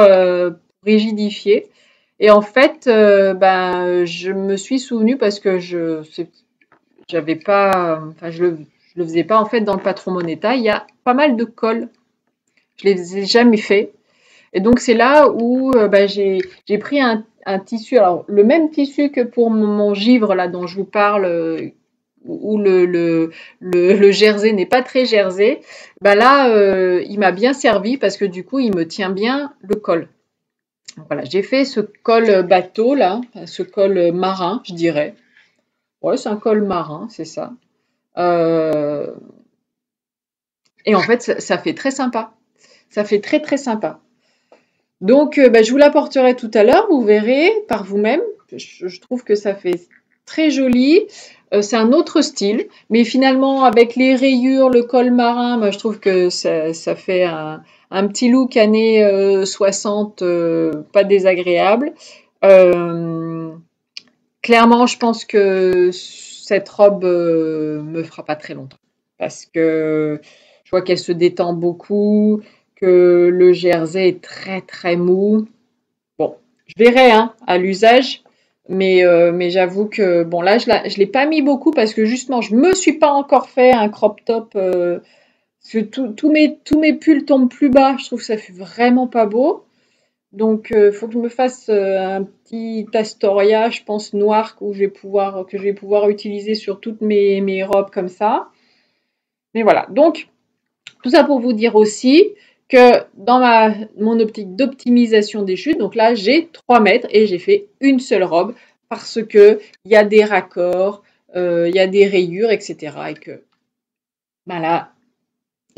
rigidifier. Et en fait, ben, je me suis souvenue parce que j'avais pas, enfin, je le faisais pas en fait dans le patron Moneta. Il y a pas mal de cols. Je les ai jamais fait. Et donc c'est là où ben, j'ai pris un tissu. Alors le même tissu que pour mon givre là dont je vous parle, où le jersey n'est pas très jersey. Ben là, il m'a bien servi parce que du coup, il me tient bien le col. Donc voilà, j'ai fait ce col bateau là, ce col marin, je dirais. Ouais, c'est un col marin, c'est ça. Euh, et en fait, ça fait très sympa. Ça fait très très sympa. Donc, bah, je vous l'apporterai tout à l'heure, vous verrez par vous-même. Je trouve que ça fait très joli. C'est un autre style, mais finalement, avec les rayures, le col marin, moi, je trouve que ça fait un petit look années 60, pas désagréable. Euh, Clairement, je pense que cette robe me fera pas très longtemps parce que je vois qu'elle se détend beaucoup, que le jersey est très très mou. Bon, je verrai hein, à l'usage, mais j'avoue que bon là je l'ai pas mis beaucoup parce que justement je me suis pas encore fait un crop top. Parce que tous mes pulls tombent plus bas, je trouve que ça fait vraiment pas beau. Donc, faut que je me fasse un petit Astoria, je pense noir, que je vais pouvoir utiliser sur toutes mes robes comme ça. Mais voilà. Donc, tout ça pour vous dire aussi que dans mon optique d'optimisation des chutes, donc là, j'ai 3 mètres et j'ai fait une seule robe parce que il y a des raccords, il y a des rayures, etc. Et que, ben là,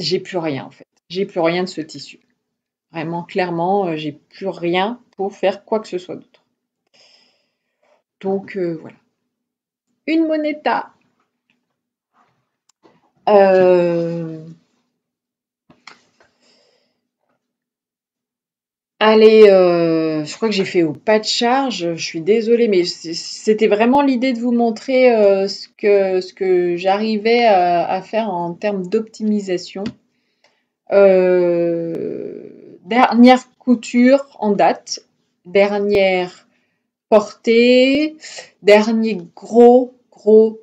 j'ai plus rien en fait. J'ai plus rien de ce tissu. Vraiment, clairement, j'ai plus rien pour faire quoi que ce soit d'autre. Donc voilà. Une moneta. Euh, Allez, je crois que j'ai fait au pas de charge. Je suis désolée, mais c'était vraiment l'idée de vous montrer ce que j'arrivais à faire en termes d'optimisation. Dernière couture en date, dernière portée, dernier gros coup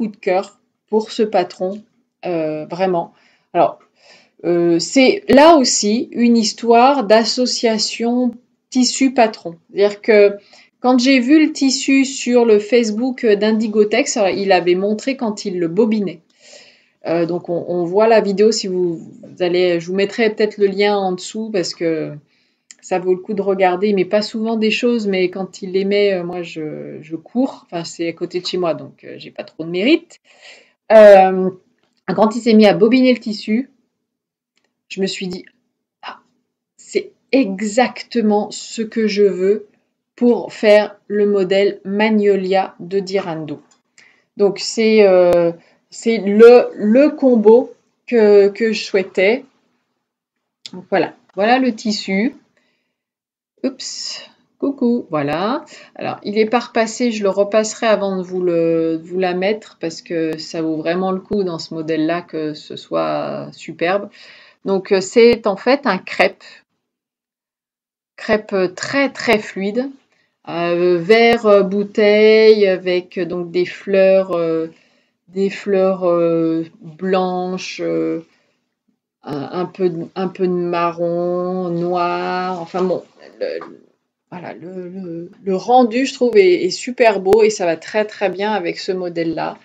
de cœur pour ce patron, vraiment. Alors, c'est là aussi une histoire d'association tissu patron. C'est-à-dire que quand j'ai vu le tissu sur le Facebook d'Indigotex, il avait montré quand il le bobinait. Donc on voit la vidéo si vous allez, je vous mettrai peut-être le lien en dessous parce que ça vaut le coup de regarder. Il met pas souvent des choses, mais quand il les met, moi je cours. Enfin c'est à côté de chez moi, donc j'ai pas trop de mérite. Euh, Quand il s'est mis à bobiner le tissu, je me suis dit ah, c'est exactement ce que je veux pour faire le modèle Magnolia de Dirando. Donc c'est le combo que je souhaitais. Donc voilà le tissu. Oups, coucou, voilà. Alors il est pas repassé, je le repasserai avant de vous la mettre parce que ça vaut vraiment le coup dans ce modèle-là que ce soit superbe. Donc c'est en fait un crêpe très très fluide, vert bouteille avec donc des fleurs blanches, un peu de marron, noir. Enfin bon, le, voilà, le rendu je trouve est super beau et ça va très très bien avec ce modèle-là.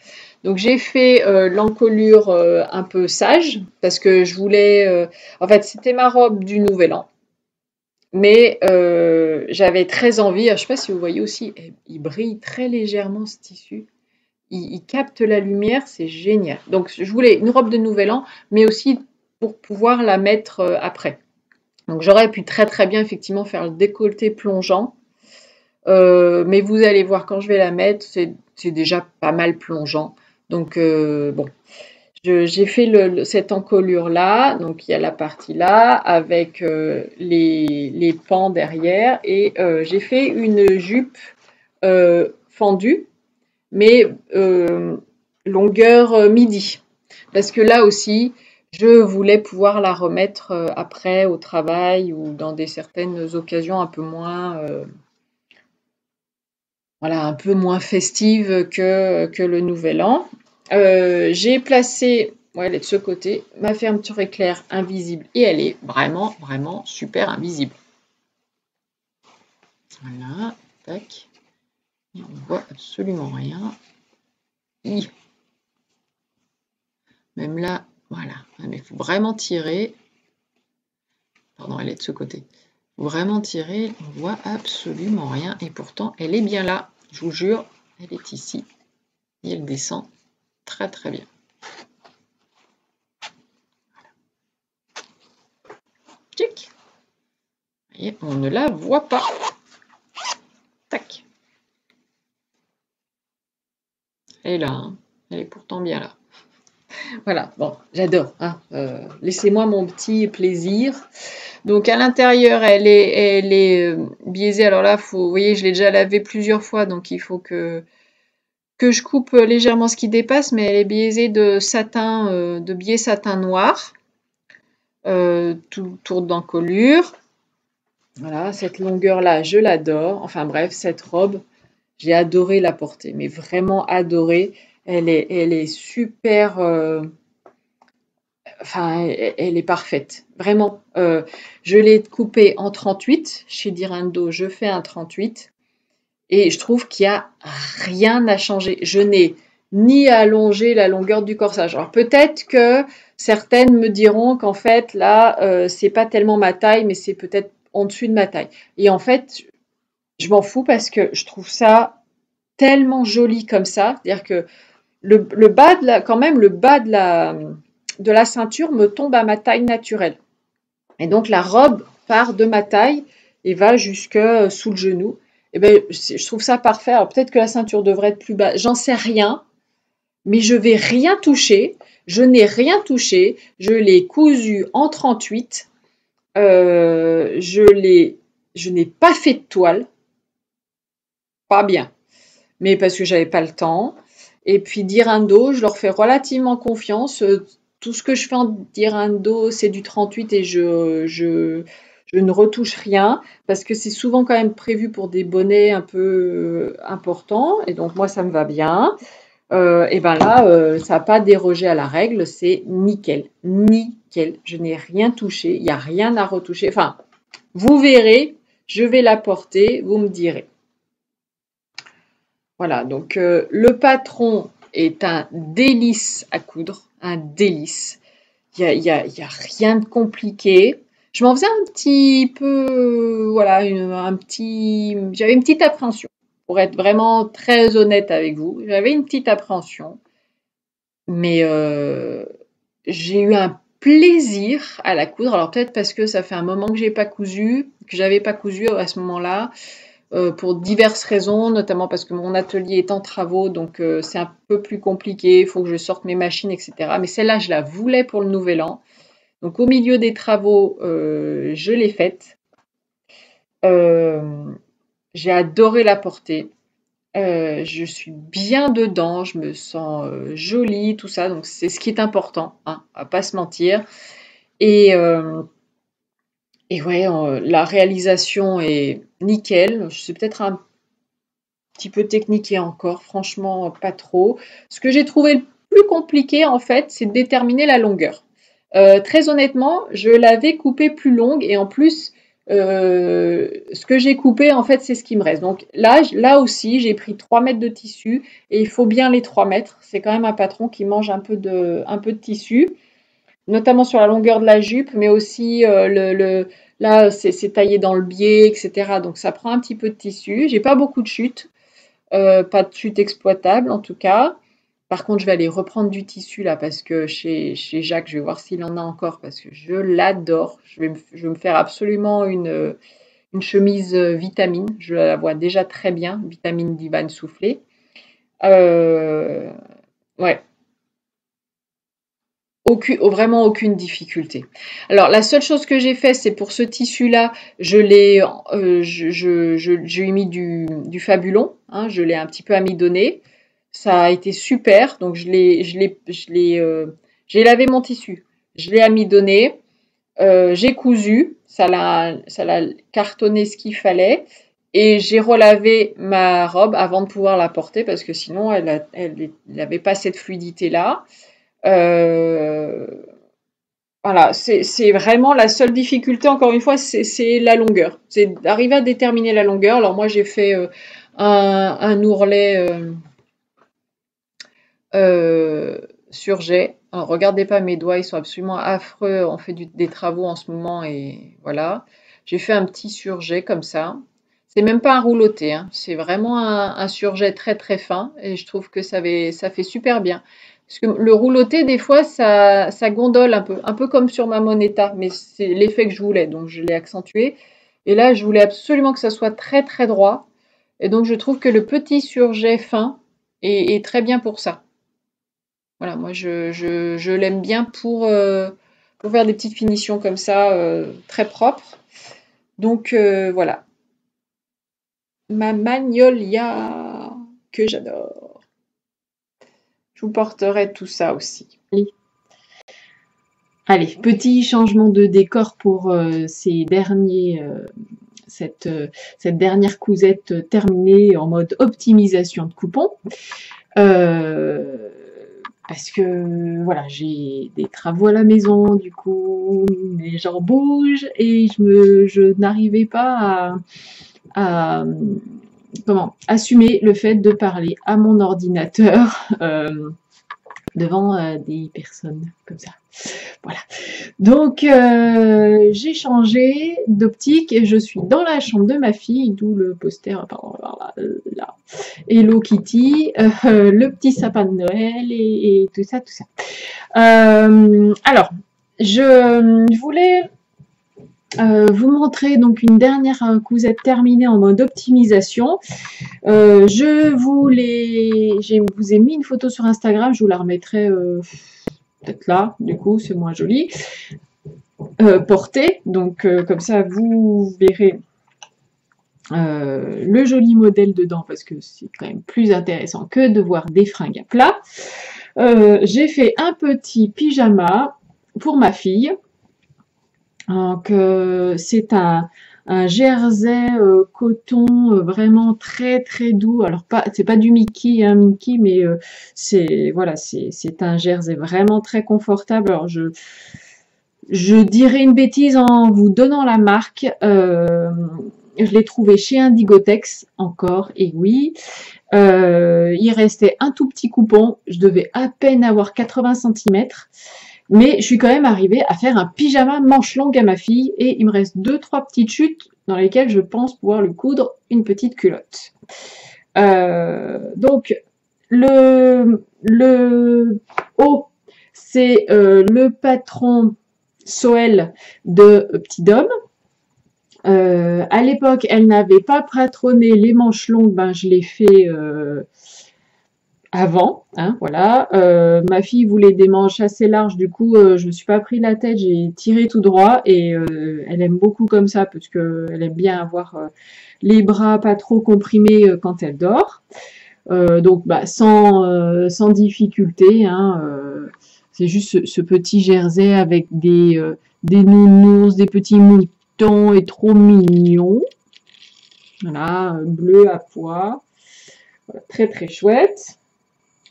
Donc j'ai fait l'encolure un peu sage parce que je voulais, en fait c'était ma robe du Nouvel An. Mais j'avais très envie, je ne sais pas si vous voyez aussi, il brille très légèrement ce tissu. Il capte la lumière, c'est génial. Donc je voulais une robe de Nouvel An, mais aussi pour pouvoir la mettre après. Donc j'aurais pu très bien effectivement faire le décolleté plongeant, mais vous allez voir quand je vais la mettre, c'est déjà pas mal plongeant. Donc bon, j'ai fait cette encolure là, donc il y a la partie là avec les pans derrière et j'ai fait une jupe fendue, mais longueur midi. Parce que là aussi, je voulais pouvoir la remettre après au travail ou dans certaines occasions un peu moins, voilà, un peu moins festives que le Nouvel An. J'ai placé, ouais, elle est de ce côté, ma fermeture éclair invisible et elle est vraiment super invisible. Voilà, tac. Et on voit absolument rien. Même là, voilà. Mais il faut vraiment tirer. Pardon, elle est de ce côté. Il faut vraiment tirer, on voit absolument rien. Et pourtant, elle est bien là. Je vous jure, elle est ici. Et elle descend très bien. Tic. Vous voyez, on ne la voit pas. Tac. Elle est là, hein. Elle est pourtant bien là. Voilà, bon, j'adore, hein. Laissez-moi mon petit plaisir. Donc à l'intérieur, elle est biaisée. Alors là, vous voyez, je l'ai déjà lavée plusieurs fois, donc il faut que je coupe légèrement ce qui dépasse, mais elle est biaisée de satin, de biais satin noir, tout autour d'encolure. Voilà, cette longueur-là, je l'adore. Enfin bref, cette robe, j'ai adoré la porter, mais vraiment adoré. Elle est super. Enfin, elle est parfaite, vraiment. Je l'ai coupée en 38. Chez Dirando, je fais un 38. Et je trouve qu'il n'y a rien à changer. Je n'ai ni allongé la longueur du corsage. Alors peut-être que certaines me diront qu'en fait, là, c'est pas tellement ma taille, mais c'est peut-être en dessus de ma taille. Et en fait, je m'en fous parce que je trouve ça tellement joli comme ça. C'est-à-dire que le bas de quand même, le bas de la ceinture me tombe à ma taille naturelle. Et donc la robe part de ma taille et va jusque sous le genou. Et ben, je trouve ça parfait. Alors peut-être que la ceinture devrait être plus basse, j'en sais rien, mais je vais rien toucher. Je n'ai rien touché. Je l'ai cousu en 38. Je n'ai pas fait de toile. Pas bien. Mais parce que j'avais pas le temps. Et puis Dirando, je leur fais relativement confiance. Tout ce que je fais en Dirando, c'est du 38 et je ne retouche rien parce que c'est souvent quand même prévu pour des bonnets un peu importants et donc moi ça me va bien. Et ben là, ça n'a pas dérogé à la règle, c'est nickel, nickel. Je n'ai rien touché, il n'y a rien à retoucher. Enfin, vous verrez, je vais la porter, vous me direz. Voilà, donc le patron est un délice à coudre, un délice. Il y a rien de compliqué. Je m'en faisais un petit peu, voilà, j'avais une petite appréhension. Pour être vraiment très honnête avec vous, j'avais une petite appréhension, mais j'ai eu un plaisir à la coudre. Alors peut-être parce que ça fait un moment que j'avais pas cousu à ce moment-là. Pour diverses raisons, notamment parce que mon atelier est en travaux, donc c'est un peu plus compliqué, il faut que je sorte mes machines, etc. Mais celle-là, je la voulais pour le Nouvel An. Donc au milieu des travaux, je l'ai faite. J'ai adoré la porter. Je suis bien dedans, je me sens jolie, tout ça. Donc c'est ce qui est important, hein, à pas se mentir. Et ouais, la réalisation est nickel. C'est peut-être un petit peu technique et encore, franchement, pas trop. Ce que j'ai trouvé le plus compliqué, en fait, c'est de déterminer la longueur. Très honnêtement, je l'avais coupée plus longue et en plus, ce que j'ai coupé, en fait, c'est ce qui me reste. Donc là aussi, j'ai pris 3 mètres de tissu et il faut bien les 3 mètres. C'est quand même un patron qui mange un peu de tissu, notamment sur la longueur de la jupe, mais aussi là, c'est taillé dans le biais, etc. Donc ça prend un petit peu de tissu. J'ai pas beaucoup de chutes. Pas de chute exploitable en tout cas. Par contre, je vais aller reprendre du tissu là parce que chez Jacques, je vais voir s'il en a encore parce que je l'adore. Je vais me faire absolument une chemise vitamine. Je la vois déjà très bien, vitamine divine soufflée. Ouais, vraiment aucune difficulté. Alors, la seule chose que j'ai fait, c'est pour ce tissu-là, je lui ai mis du Fabulon, hein, je l'ai un petit peu amidonné. Ça a été super, donc j'ai lavé mon tissu, je l'ai amidonné, j'ai cousu, ça l'a cartonné ce qu'il fallait, et j'ai relavé ma robe avant de pouvoir la porter parce que sinon elle n'avait pas cette fluidité-là. Euh, voilà, c'est vraiment la seule difficulté, encore une fois, c'est la longueur. C'est d'arriver à déterminer la longueur. Alors moi, j'ai fait un ourlet surjet. Alors, regardez pas mes doigts, ils sont absolument affreux. On fait des travaux en ce moment et voilà. J'ai fait un petit surjet comme ça. C'est même pas un rouloté, hein. C'est vraiment un surjet très très fin et je trouve que ça fait super bien. Parce que le rouloté, des fois, ça gondole un peu comme sur ma Moneta, mais c'est l'effet que je voulais, donc je l'ai accentué. Et là, je voulais absolument que ça soit très très droit. Et donc, je trouve que le petit surjet fin est très bien pour ça. Voilà, moi je l'aime bien pour faire des petites finitions comme ça, très propres. Donc voilà, ma Magnolia que j'adore. Je vous porterai tout ça aussi. Allez, petit changement de décor pour cette dernière cousette terminée en mode optimisation de coupons. Parce que voilà, j'ai des travaux à la maison, du coup les gens bougent et je n'arrivais pas à assumer le fait de parler à mon ordinateur devant des personnes comme ça. Voilà. Donc j'ai changé d'optique et je suis dans la chambre de ma fille, d'où le poster là. Hello Kitty, le petit sapin de Noël et tout ça, tout ça. Alors, je voulais vous montrer donc une dernière cousette terminée en mode optimisation. Je vous ai mis une photo sur Instagram, je vous la remettrai peut-être là, du coup c'est moins joli. Portée, donc comme ça vous verrez le joli modèle dedans parce que c'est quand même plus intéressant que de voir des fringues à plat. J'ai fait un petit pyjama pour ma fille. Donc c'est un jersey coton vraiment très très doux. Alors c'est pas du Mickey, hein, Mickey, mais c'est un jersey vraiment très confortable. Alors je dirais une bêtise en vous donnant la marque. Je l'ai trouvé chez Indigotex encore, et oui. Il restait un tout petit coupon. Je devais à peine avoir 80 cm. Mais je suis quand même arrivée à faire un pyjama manche longue à ma fille. Et il me reste 2-3 petites chutes dans lesquelles je pense pouvoir lui coudre une petite culotte. Donc, le haut, c'est le patron Soel de Petit Dôme. À l'époque, elle n'avait pas patronné les manches longues, ben je l'ai fait avant, hein, voilà. Ma fille voulait des manches assez larges, du coup, je me suis pas pris la tête, j'ai tiré tout droit et elle aime beaucoup comme ça parce que elle aime bien avoir les bras pas trop comprimés quand elle dort. Donc, bah, sans difficulté, hein. C'est juste ce petit jersey avec des nounours, des petits moutons et trop mignon. Voilà, bleu à pois. Voilà, très très chouette.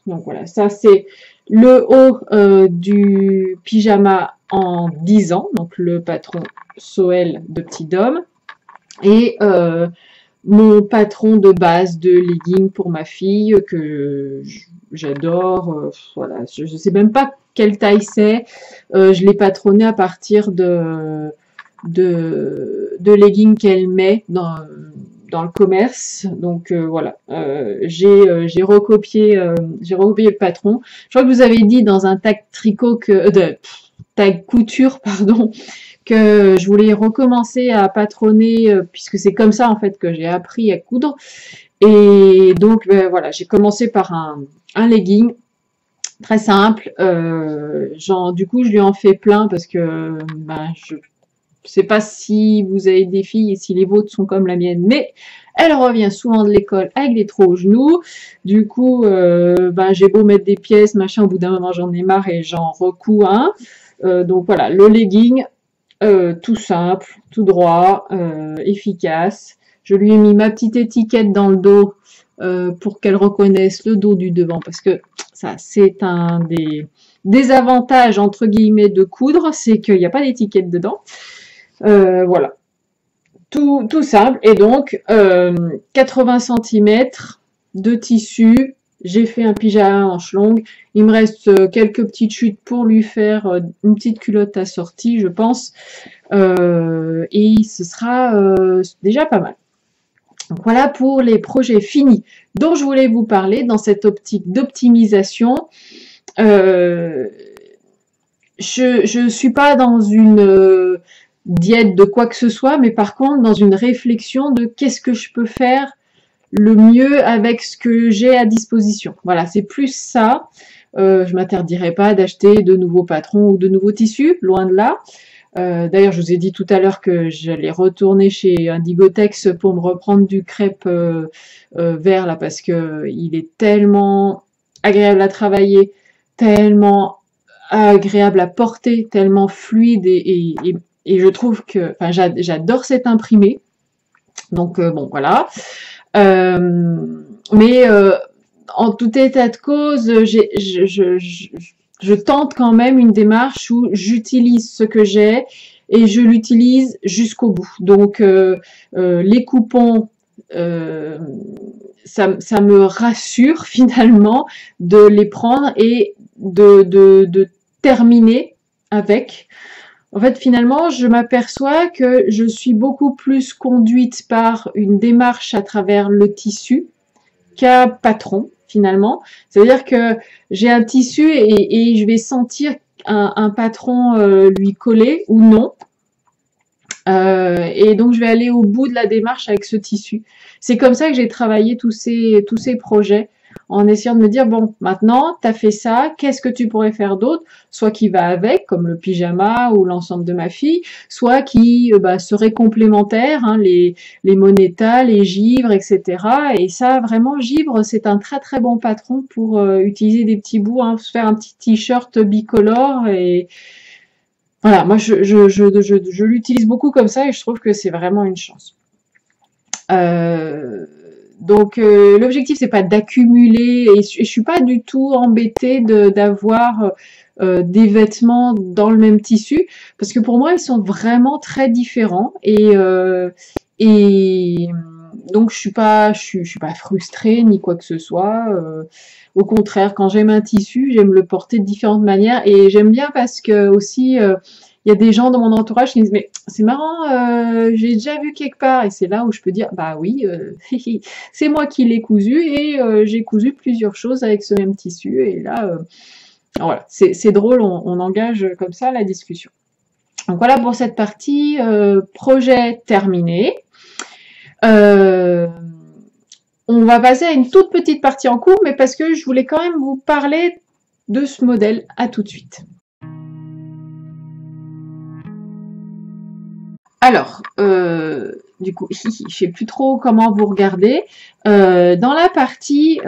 Donc voilà, ça c'est le haut du pyjama en 10 ans. Donc le patron Soel de Petit Dôme. Et mon patron de base de leggings pour ma fille que j'adore. Voilà, je ne sais même pas quelle taille c'est. Je l'ai patronné à partir de leggings qu'elle met dans le commerce. Donc voilà, j'ai recopié le patron. Je crois que vous avez dit dans un tag tricot tag couture, pardon, que je voulais recommencer à patronner, puisque c'est comme ça en fait que j'ai appris à coudre. Et donc voilà, j'ai commencé par un legging très simple. Du coup, je lui en fais plein parce que je sais pas si vous avez des filles et si les vôtres sont comme la mienne, mais elle revient souvent de l'école avec des trous aux genoux. Du coup, j'ai beau mettre des pièces, machin, au bout d'un moment j'en ai marre et j'en recouds un. Donc voilà, le legging, tout simple, tout droit, efficace. Je lui ai mis ma petite étiquette dans le dos pour qu'elle reconnaisse le dos du devant, parce que ça, c'est un des désavantages, entre guillemets, de coudre, c'est qu'il n'y a pas d'étiquette dedans. Voilà. Tout simple. Et donc, 80 cm de tissu. J'ai fait un pyjama à manches longues. Il me reste quelques petites chutes pour lui faire une petite culotte assortie, je pense. Et ce sera déjà pas mal. Donc voilà pour les projets finis dont je voulais vous parler dans cette optique d'optimisation. Je suis pas dans une diète de quoi que ce soit, mais par contre dans une réflexion de qu'est-ce que je peux faire le mieux avec ce que j'ai à disposition. Voilà, c'est plus ça. Je m'interdirai pas d'acheter de nouveaux patrons ou de nouveaux tissus, loin de là. D'ailleurs, je vous ai dit tout à l'heure que j'allais retourner chez Indigotex pour me reprendre du crêpe vert là, parce que il est tellement agréable à travailler, tellement agréable à porter, tellement fluide et je trouve que, enfin, j'adore cet imprimé. Donc bon, voilà. Mais en tout état de cause, je tente quand même une démarche où j'utilise ce que j'ai et je l'utilise jusqu'au bout. Donc les coupons, ça me rassure finalement de les prendre et de terminer avec. En fait, finalement, je m'aperçois que je suis beaucoup plus conduite par une démarche à travers le tissu qu'un patron, finalement. C'est-à-dire que j'ai un tissu et je vais sentir un patron lui coller ou non. Et donc, je vais aller au bout de la démarche avec ce tissu. C'est comme ça que j'ai travaillé tous ces projets, en essayant de me dire, bon, maintenant, tu as fait ça, qu'est-ce que tu pourrais faire d'autre? Soit qui va avec, comme le pyjama ou l'ensemble de ma fille, soit qui serait complémentaire, hein, les Moneta, les givres, etc. Et ça, vraiment, givre, c'est un très très bon patron pour utiliser des petits bouts, hein, se faire un petit t-shirt bicolore et... Voilà, moi je l'utilise beaucoup comme ça et je trouve que c'est vraiment une chance. Donc l'objectif c'est pas d'accumuler et je suis pas du tout embêtée d'avoir des vêtements dans le même tissu parce que pour moi ils sont vraiment très différents et donc je suis pas frustrée ni quoi que ce soit. Au contraire, quand j'aime un tissu, j'aime le porter de différentes manières et j'aime bien parce que aussi il y a des gens dans mon entourage qui disent mais c'est marrant, j'ai déjà vu quelque part et c'est là où je peux dire bah oui, c'est moi qui l'ai cousu et j'ai cousu plusieurs choses avec ce même tissu et là voilà, c'est drôle, on engage comme ça la discussion. Donc voilà pour cette partie projet terminé. On va passer à une toute petite partie en cours, mais parce que je voulais quand même vous parler de ce modèle. À tout de suite. Alors, du coup, je sais plus trop comment vous regardez. Dans la partie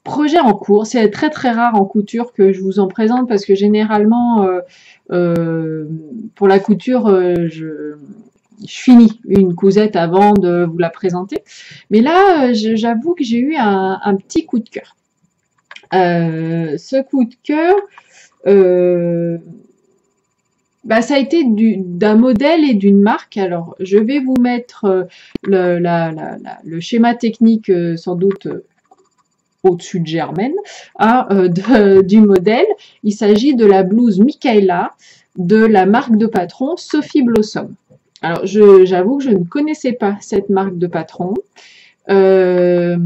projet en cours, c'est très très rare en couture que je vous en présente parce que généralement, pour la couture, je finis une cousette avant de vous la présenter. Mais là, j'avoue que j'ai eu un petit coup de cœur. Ce coup de cœur, ça a été d'un modèle et d'une marque. Alors, je vais vous mettre le schéma technique sans doute au-dessus de Germaine du modèle. Il s'agit de la blouse Michaela de la marque de patron Sophie Blossom. Alors, j'avoue que je ne connaissais pas cette marque de patron, euh,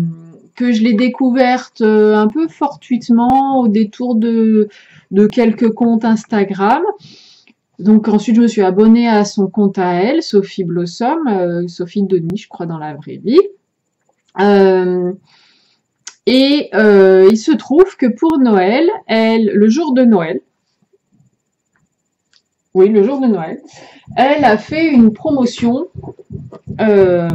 que je l'ai découverte un peu fortuitement au détour de quelques comptes Instagram. Donc ensuite, je me suis abonnée à son compte à elle, Sophie Blossom, Sophie Denis, je crois, dans la vraie vie. Euh, il se trouve que pour Noël, le jour de Noël, oui, le jour de Noël, elle a fait une promotion. Euh,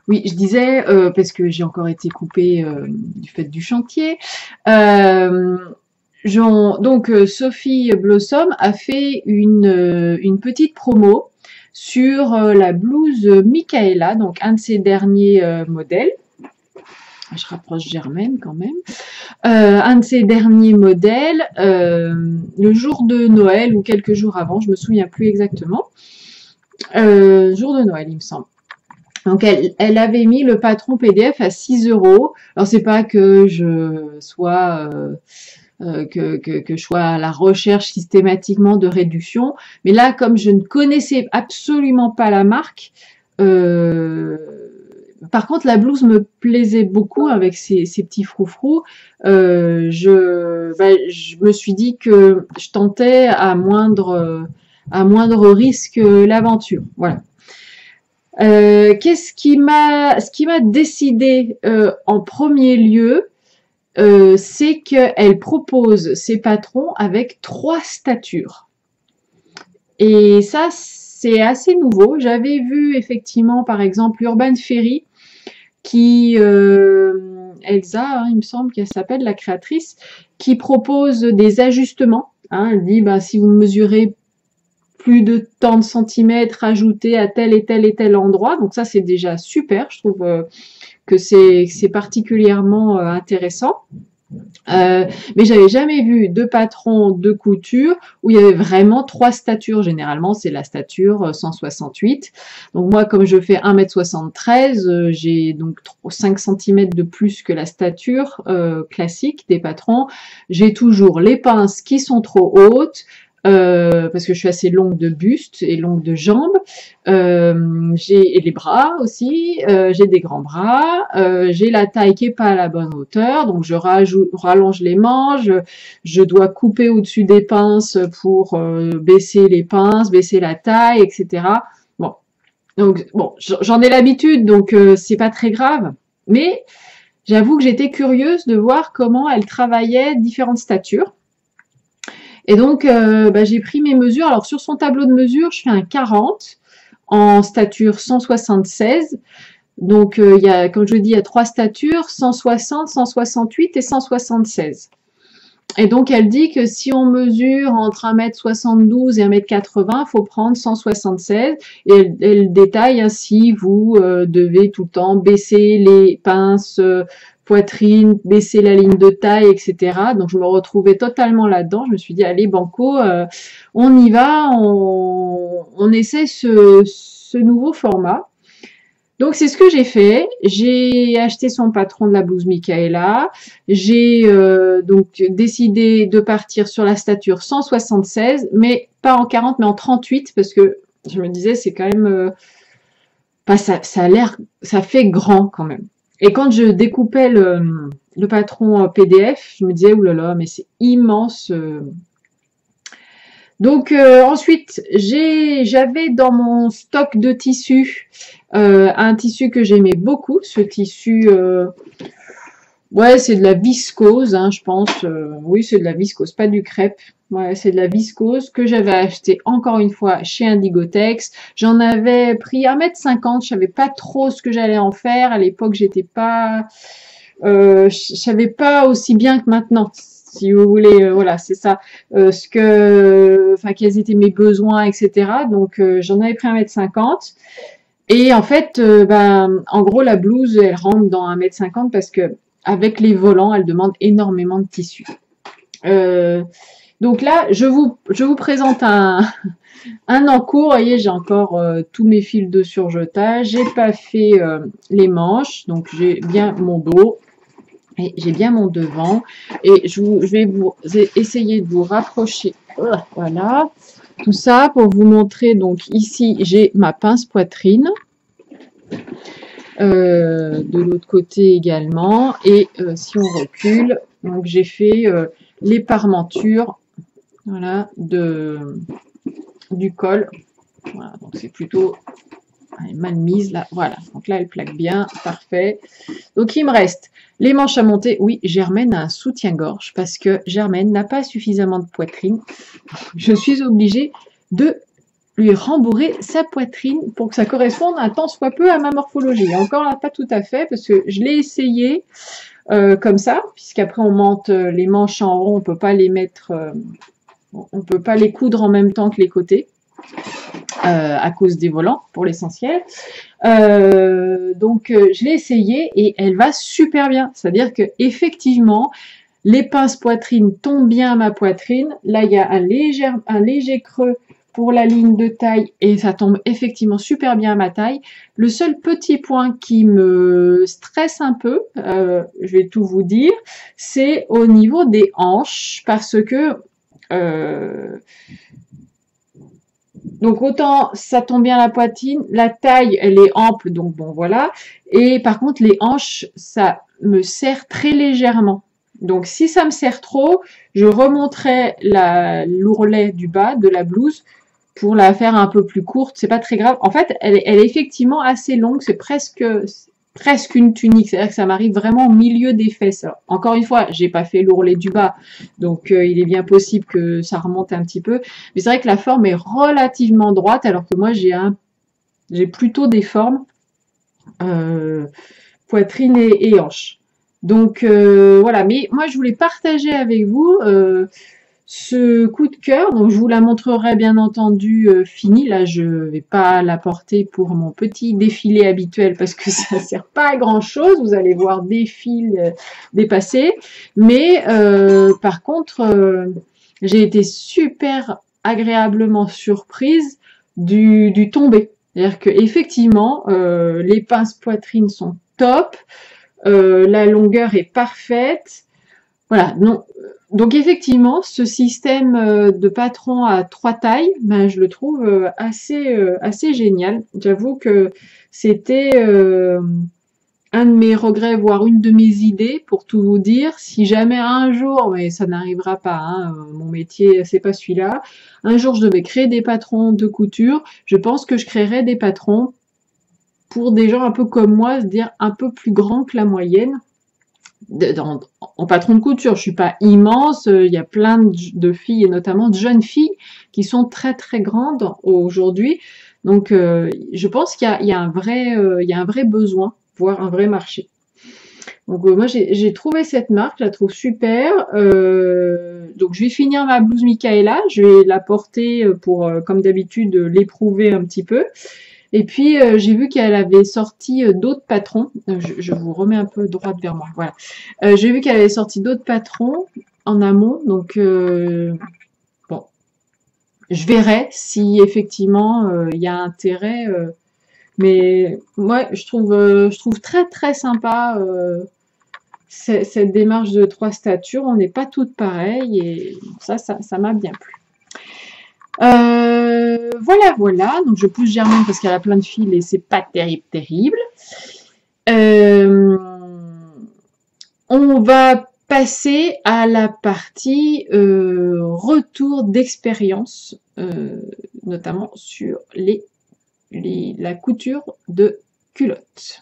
oui, je disais, parce que j'ai encore été coupée du fait du chantier. Euh, donc, Sophie Blossom a fait une petite promo sur la blouse Michaela, donc un de ses derniers modèles. Je rapproche Germaine quand même. Un de ses derniers modèles, le jour de Noël ou quelques jours avant, je me souviens plus exactement. Jour de Noël, il me semble. Donc elle avait mis le patron PDF à 6 €. Alors c'est pas que je sois que je sois à la recherche systématiquement de réduction, mais là comme je ne connaissais absolument pas la marque, par contre la blouse me plaisait beaucoup avec ses petits froufrous. Je me suis dit que je tentais à moindre risque l'aventure. Voilà. Ce qui m'a décidé en premier lieu, c'est qu'elle propose ses patrons avec 3 statures. Et ça, c'est assez nouveau. J'avais vu effectivement, par exemple, Urban Ferry, qui Elsa, hein, il me semble qu'elle s'appelle la créatrice, qui propose des ajustements. Hein, elle dit, bah, si vous mesurez plus de tant de centimètres ajoutés à tel et tel endroit. Donc ça, c'est déjà super. Je trouve que c'est particulièrement intéressant. Mais j'avais jamais vu de patron de couture où il y avait vraiment 3 statures. Généralement, c'est la stature 168. Donc moi, comme je fais 1m73, j'ai donc 5 cm de plus que la stature classique des patrons. J'ai toujours les pinces qui sont trop hautes, parce que je suis assez longue de buste et longue de jambes. J'ai les bras aussi, j'ai des grands bras, j'ai la taille qui est pas à la bonne hauteur, donc je rallonge les manches, je dois couper au-dessus des pinces pour baisser les pinces, baisser la taille, etc. Bon, donc bon, j'en ai l'habitude, donc c'est pas très grave, mais j'avoue que j'étais curieuse de voir comment elle travaillait différentes statures. Et donc, j'ai pris mes mesures. Alors, sur son tableau de mesure, je fais un 40 en stature 176. Donc, il y a, comme je dis, il y a 3 statures, 160, 168 et 176. Et donc, elle dit que si on mesure entre 1m72 et 1m80, il faut prendre 176. Et elle détaille ainsi, vous devez tout le temps baisser les pinces, poitrine, baisser la ligne de taille, etc. Donc, je me retrouvais totalement là-dedans. Je me suis dit, allez, banco, on y va, on essaie ce nouveau format. Donc, c'est ce que j'ai fait. J'ai acheté son patron de la blouse Michaela. J'ai donc décidé de partir sur la stature 176, mais pas en 40, mais en 38, parce que je me disais, c'est quand même... ça a l'air... Ça fait grand quand même. Et quand je découpais le patron PDF, je me disais, oulala, mais c'est immense. Donc ensuite, j'avais dans mon stock de tissus un tissu que j'aimais beaucoup. Ce tissu, ouais, c'est de la viscose, hein, je pense. Oui, c'est de la viscose, pas du crêpe. Ouais, c'est de la viscose que j'avais acheté encore une fois chez Indigotex. J'en avais pris 1m50. Je savais pas trop ce que j'allais en faire. À l'époque, j'étais pas, je savais pas aussi bien que maintenant. Si vous voulez, voilà, c'est ça. Quels étaient mes besoins, etc. Donc, j'en avais pris 1m50. Et en fait, en gros, la blouse, elle rentre dans 1m50 parce que avec les volants, elle demande énormément de tissu. Donc là, je vous présente un encours. Vous voyez, j'ai encore tous mes fils de surjetage. J'ai pas fait les manches, donc j'ai bien mon dos. Et j'ai bien mon devant et je vais essayer de vous rapprocher. Voilà. Tout ça pour vous montrer, donc ici j'ai ma pince poitrine, de l'autre côté également, et si on recule, donc j'ai fait les parmentures, voilà, du col. Voilà, donc c'est plutôt mal mise là, voilà, donc là elle plaque bien, parfait. Donc il me reste les manches à monter. Oui, Germaine a un soutien-gorge parce que Germaine n'a pas suffisamment de poitrine. Je suis obligée de lui rembourrer sa poitrine pour que ça corresponde un tant soit peu à ma morphologie. Encore là, pas tout à fait parce que je l'ai essayé comme ça, puisqu'après on monte les manches en rond, on peut pas les mettre, on peut pas les coudre en même temps que les côtés. À cause des volants pour l'essentiel. Donc je l'ai essayé et elle va super bien. C'est-à-dire que effectivement, les pinces poitrine tombent bien à ma poitrine. Là, il y a un léger creux pour la ligne de taille et ça tombe effectivement super bien à ma taille. Le seul petit point qui me stresse un peu, je vais tout vous dire, c'est au niveau des hanches parce que donc autant ça tombe bien à la poitrine, la taille elle est ample, donc bon voilà. Et par contre les hanches, ça me serre très légèrement. Donc si ça me serre trop, je remonterai l'ourlet du bas de la blouse pour la faire un peu plus courte. C'est pas très grave. En fait, elle est effectivement assez longue, c'est presque une tunique, c'est-à-dire que ça m'arrive vraiment au milieu des fesses. Alors, encore une fois, j'ai pas fait l'ourlet du bas, donc il est bien possible que ça remonte un petit peu. Mais c'est vrai que la forme est relativement droite, alors que moi j'ai plutôt des formes poitrine et hanche. Donc voilà, mais moi je voulais partager avec vous ce coup de cœur, donc je vous la montrerai bien entendu finie. Là, je vais pas la porter pour mon petit défilé habituel parce que ça sert pas à grand chose. Vous allez voir des fils dépasser, mais par contre, j'ai été super agréablement surprise du tombé. C'est-à-dire que effectivement, les pinces poitrine sont top, la longueur est parfaite. Voilà, non. Donc effectivement, ce système de patron à 3 tailles, ben, je le trouve assez génial. J'avoue que c'était un de mes regrets, voire une de mes idées, pour tout vous dire. Si jamais un jour, mais ça n'arrivera pas, hein, mon métier c'est pas celui-là, un jour je devais créer des patrons de couture, je pense que je créerais des patrons pour des gens un peu comme moi, se dire un peu plus grands que la moyenne. En patron de couture, je suis pas immense, il y a plein de filles et notamment de jeunes filles qui sont très très grandes aujourd'hui. Donc je pense qu'il y a un vrai besoin, voire un vrai marché. Donc moi j'ai trouvé cette marque, je la trouve super. Donc je vais finir ma blouse Michaela, je vais la porter pour comme d'habitude l'éprouver un petit peu. Et puis, j'ai vu qu'elle avait sorti d'autres patrons. Je vous remets un peu droite vers moi. Voilà. J'ai vu qu'elle avait sorti d'autres patrons en amont. Donc, bon, je verrai si effectivement il y a intérêt. Mais moi, je trouve très très sympa cette démarche de 3 statures. On n'est pas toutes pareilles et ça m'a bien plu. Voilà, donc je pousse Germaine parce qu'elle a plein de fils et c'est pas terrible. On va passer à la partie retour d'expérience, notamment sur la couture de culottes.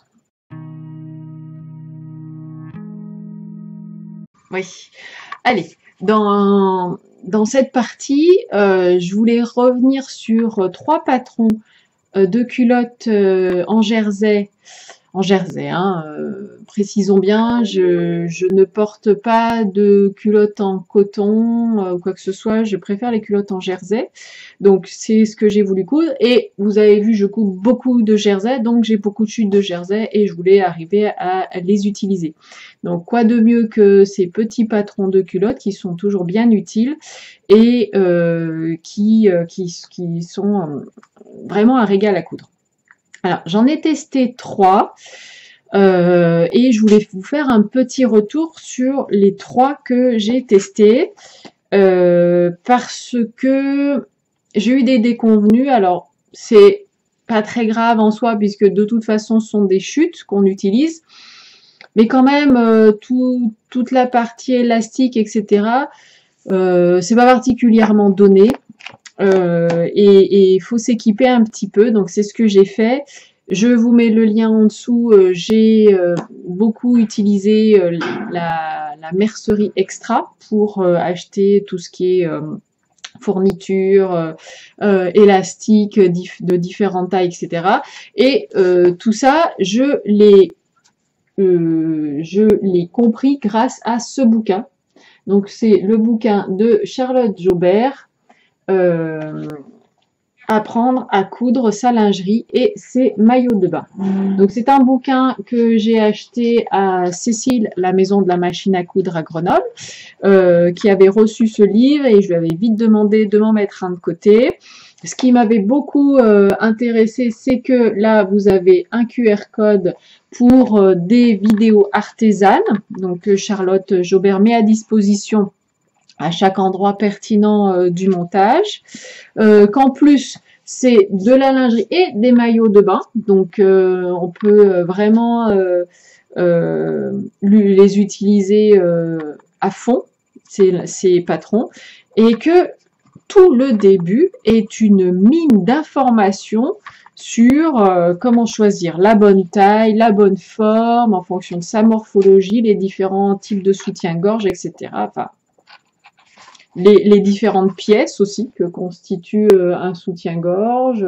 Oui, allez, dans cette partie, je voulais revenir sur 3 patrons de culottes en jersey, hein, précisons bien, je ne porte pas de culottes en coton ou quoi que ce soit, je préfère les culottes en jersey, donc c'est ce que j'ai voulu coudre, et vous avez vu, je couds beaucoup de jersey, donc j'ai beaucoup de chutes de jersey, et je voulais arriver à les utiliser. Donc quoi de mieux que ces petits patrons de culottes qui sont toujours bien utiles, et qui sont vraiment un régal à coudre. Alors, j'en ai testé 3 et je voulais vous faire un petit retour sur les 3 que j'ai testés parce que j'ai eu des déconvenues. Alors, c'est pas très grave en soi, puisque de toute façon, ce sont des chutes qu'on utilise. Mais quand même, toute la partie élastique, etc., c'est pas particulièrement donné. Et il faut s'équiper un petit peu. Donc, c'est ce que j'ai fait. Je vous mets le lien en dessous. J'ai beaucoup utilisé la mercerie extra pour acheter tout ce qui est fourniture, élastique de différentes tailles, etc. Et tout ça, je l'ai compris grâce à ce bouquin. Donc c'est le bouquin de Charlotte Jobert, Apprendre à coudre sa lingerie et ses maillots de bain. Donc c'est un bouquin que j'ai acheté à Cécile, la maison de la machine à coudre à Grenoble, qui avait reçu ce livre et je lui avais vite demandé de m'en mettre un de côté. Ce qui m'avait beaucoup intéressé, c'est que là, vous avez un QR code pour des vidéos artisanes. Donc, Charlotte Jobert met à disposition à chaque endroit pertinent du montage. Qu'en plus, c'est de la lingerie et des maillots de bain. Donc, on peut vraiment les utiliser à fond, ces patrons. Et que tout le début est une mine d'informations sur comment choisir la bonne taille, la bonne forme, en fonction de sa morphologie, les différents types de soutien-gorge, etc. Enfin, les différentes pièces aussi que constitue un soutien-gorge,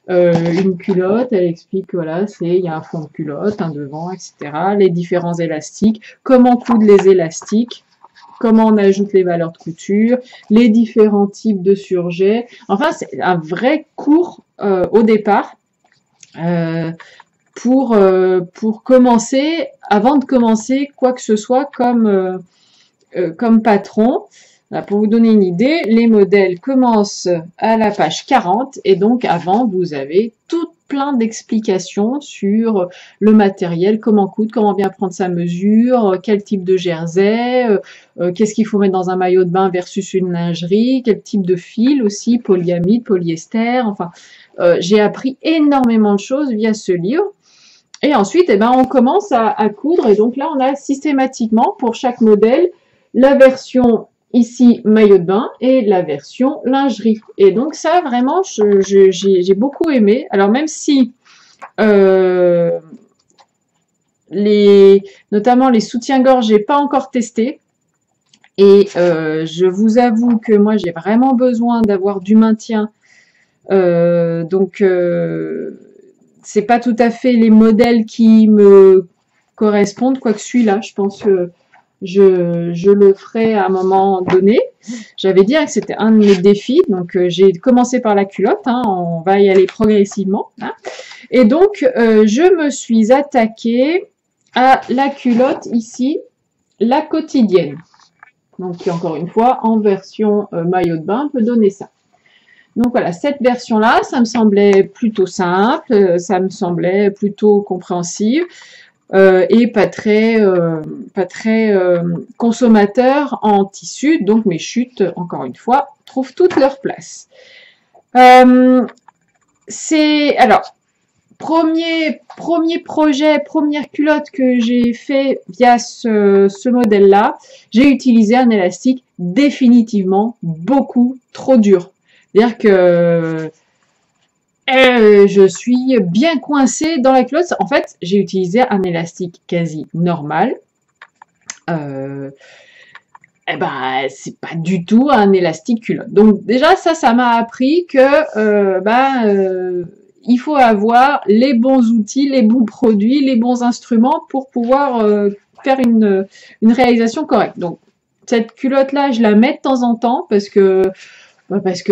une culotte, elle explique que voilà, il y a un fond de culotte, un devant, etc. Les différents élastiques, comment coudre les élastiques, comment on ajoute les valeurs de couture, les différents types de surjets. Enfin, c'est un vrai cours au départ pour commencer, avant de commencer quoi que ce soit comme patron. Là, pour vous donner une idée, les modèles commencent à la page 40 et donc avant, vous avez tout plein d'explications sur le matériel, comment coudre, comment bien prendre sa mesure, quel type de jersey, qu'est-ce qu'il faut mettre dans un maillot de bain versus une lingerie, quel type de fil aussi, polyamide, polyester, enfin, j'ai appris énormément de choses via ce livre. Et ensuite, eh ben, on commence à coudre et donc là, on a systématiquement pour chaque modèle la version ici maillot de bain et la version lingerie. Et donc ça, vraiment, j'ai beaucoup aimé. Alors même si notamment les soutiens-gorge, j'ai pas encore testé. Et je vous avoue que moi, j'ai vraiment besoin d'avoir du maintien. Donc, c'est pas tout à fait les modèles qui me correspondent, quoique celui-là, je pense que je le ferai à un moment donné. J'avais dit que c'était un de mes défis, donc j'ai commencé par la culotte, hein, on va y aller progressivement. Hein. Et donc, je me suis attaquée à la culotte ici, la quotidienne. Donc, qui encore une fois, en version maillot de bain, peut donner ça. Donc voilà, cette version-là, ça me semblait plutôt simple, ça me semblait plutôt compréhensible. Et pas très consommateur en tissu, donc mes chutes, encore une fois, trouvent toute leur place. Alors, premier projet, première culotte que j'ai fait via ce modèle-là, j'ai utilisé un élastique définitivement beaucoup trop dur. C'est-à-dire que je suis bien coincée dans la culotte. En fait, j'ai utilisé un élastique quasi normal. C'est pas du tout un élastique culotte. Donc déjà, ça m'a appris que il faut avoir les bons outils, les bons produits, les bons instruments pour pouvoir faire une réalisation correcte. Donc cette culotte-là, je la mets de temps en temps parce que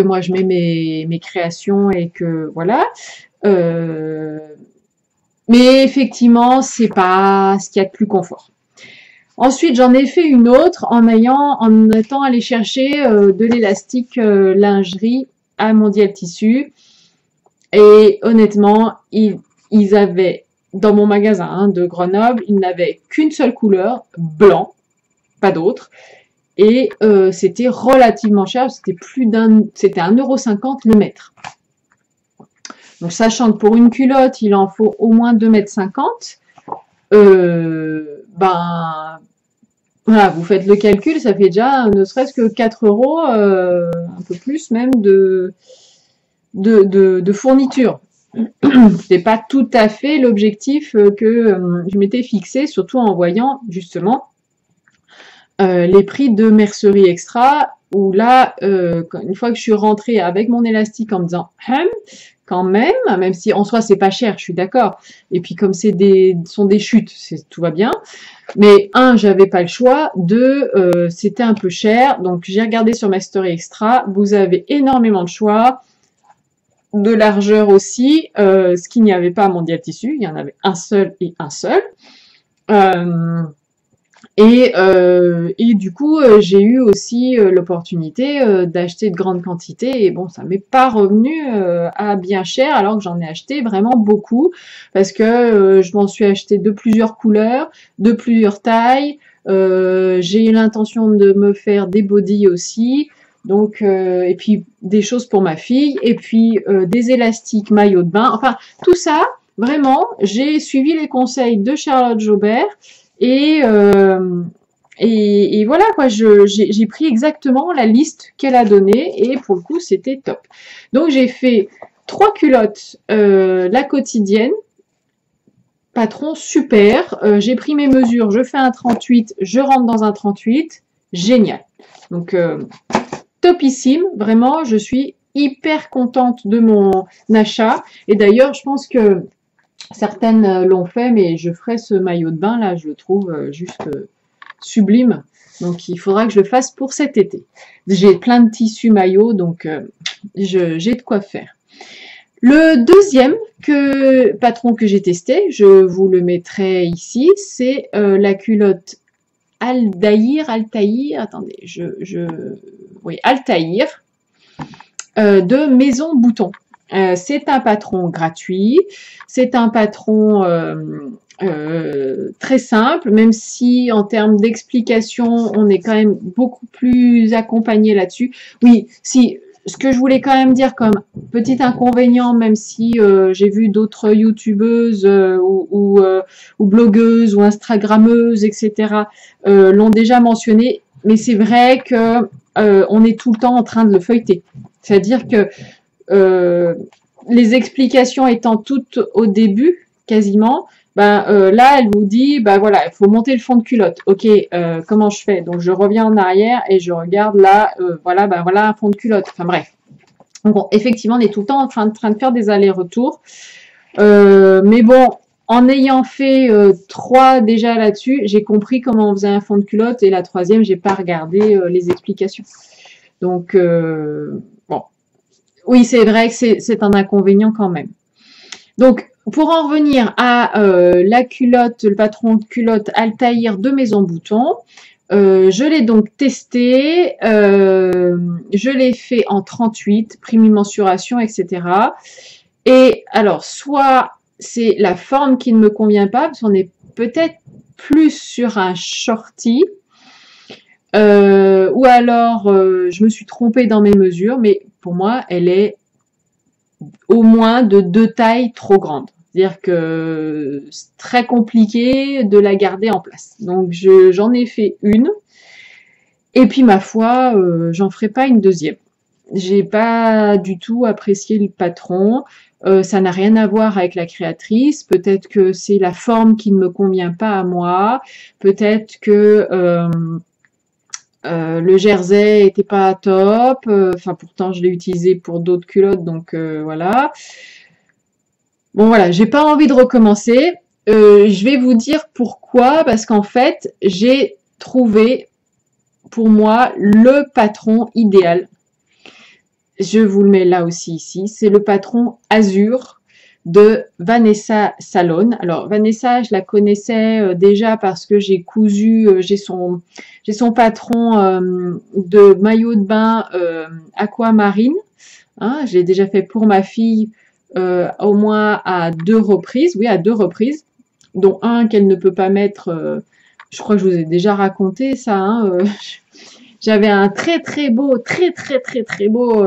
moi je mets mes créations et que voilà. Mais effectivement, c'est pas ce qu'il y a de plus confort. Ensuite, j'en ai fait une autre en étant allé chercher de l'élastique lingerie à Mondial Tissu. Et honnêtement, ils avaient, dans mon magasin de Grenoble, ils n'avaient qu'une seule couleur, blanc, pas d'autre. et c'était relativement cher, c'était c'était 1,50 € le mètre. Donc sachant que pour une culotte, il en faut au moins 2,50 m, ben voilà, vous faites le calcul, ça fait déjà ne serait-ce que 4 €, un peu plus même de fourniture. C'est pas tout à fait l'objectif que je m'étais fixé, surtout en voyant justement les prix de Mercerie Extra, où là, une fois que je suis rentrée avec mon élastique en me disant quand même si en soi c'est pas cher, je suis d'accord. Et puis comme sont des chutes, tout va bien. Mais un, j'avais pas le choix. Deux, c'était un peu cher. Donc j'ai regardé sur Mercerie Extra. Vous avez énormément de choix, de largeur aussi, ce qu'il n'y avait pas à Mondial Tissu. Il y en avait un seul et un seul. Et du coup, j'ai eu aussi l'opportunité d'acheter de grandes quantités. Et bon, ça m'est pas revenu à bien cher, alors que j'en ai acheté vraiment beaucoup, parce que je m'en suis acheté de plusieurs couleurs, de plusieurs tailles. J'ai l'intention de me faire des bodys aussi. Donc, et puis des choses pour ma fille, et puis des élastiques maillot de bain. Enfin, tout ça, vraiment, j'ai suivi les conseils de Charlotte Jobert. Et voilà quoi, j'ai pris exactement la liste qu'elle a donnée et pour le coup c'était top. Donc j'ai fait 3 culottes, la quotidienne, patron super, j'ai pris mes mesures, je fais un 38, je rentre dans un 38, génial. Donc topissime, vraiment je suis hyper contente de mon achat et d'ailleurs je pense que certaines l'ont fait, mais je ferai ce maillot de bain là, je le trouve juste sublime. Donc il faudra que je le fasse pour cet été. J'ai plein de tissus maillots, donc j'ai de quoi faire. Le deuxième patron que j'ai testé, je vous le mettrai ici, c'est la culotte Altaïr, attendez, oui, Altaïr de Maison Bouton. C'est un patron gratuit, c'est un patron très simple, même si en termes d'explication, on est quand même beaucoup plus accompagné là-dessus. Oui, si, ce que je voulais quand même dire comme petit inconvénient, même si j'ai vu d'autres youtubeuses ou blogueuses ou instagrammeuses, etc., l'ont déjà mentionné, mais c'est vrai que on est tout le temps en train de le feuilleter. C'est-à-dire que les explications étant toutes au début, quasiment, là, elle vous dit, voilà, il faut monter le fond de culotte. Ok, comment je fais? Donc, je reviens en arrière et je regarde là, voilà, voilà un fond de culotte. Enfin, bref. Donc, bon, effectivement, on est tout le temps en train de faire des allers-retours. Mais bon, en ayant fait 3 déjà là-dessus, j'ai compris comment on faisait un fond de culotte et la 3e, j'ai pas regardé les explications. Donc, bon. Oui, c'est vrai que c'est un inconvénient quand même. Donc, pour en revenir à la culotte, le patron de culotte Altaïr de Maison Bouton, je l'ai donc testé, je l'ai fait en 38, prime mensuration, etc. Et alors, soit c'est la forme qui ne me convient pas, parce qu'on est peut-être plus sur un shorty, ou alors je me suis trompée dans mes mesures, mais pour moi, elle est au moins de 2 tailles trop grandes. C'est-à-dire que c'est très compliqué de la garder en place. Donc j'en ai fait une, et puis ma foi, j'en ferai pas une deuxième. J'ai pas du tout apprécié le patron. Ça n'a rien à voir avec la créatrice. Peut-être que c'est la forme qui ne me convient pas à moi. Peut-être que le jersey était pas top. Enfin, pourtant, je l'ai utilisé pour d'autres culottes, donc voilà. Bon, voilà, j'ai pas envie de recommencer. Je vais vous dire pourquoi. Parce qu'en fait, j'ai trouvé pour moi le patron idéal. Je vous le mets là aussi ici. C'est le patron Azur de Vanessa Salone. Alors Vanessa, je la connaissais déjà parce que j'ai cousu, j'ai son patron de maillot de bain aquamarine. Hein, j'ai déjà fait pour ma fille au moins à 2 reprises. Oui, à 2 reprises, dont un qu'elle ne peut pas mettre. Je crois que je vous ai déjà raconté ça. Hein, J'avais un très beau, très beau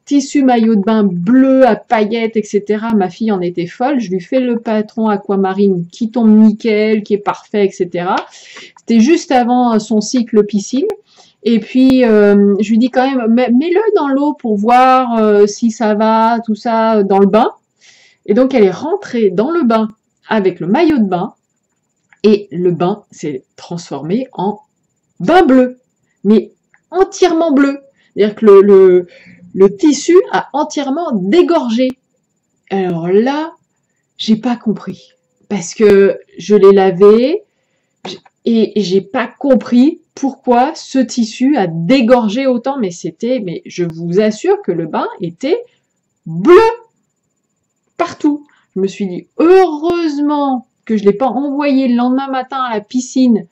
tissu maillot de bain bleu à paillettes, etc. Ma fille en était folle. Je lui fais le patron aquamarine qui tombe nickel, qui est parfait, etc. C'était juste avant son cycle piscine. Et puis, je lui dis quand même, mets-le dans l'eau pour voir si ça va, tout ça, dans le bain. Et donc, elle est rentrée dans le bain avec le maillot de bain. Et le bain s'est transformé en bain bleu. Mais entièrement bleu. C'est-à-dire que le tissu a entièrement dégorgé. Alors là, j'ai pas compris. Parce que je l'ai lavé et j'ai pas compris pourquoi ce tissu a dégorgé autant. Mais je vous assure que le bain était bleu partout. Je me suis dit, heureusement que je l'ai pas envoyé le lendemain matin à la piscine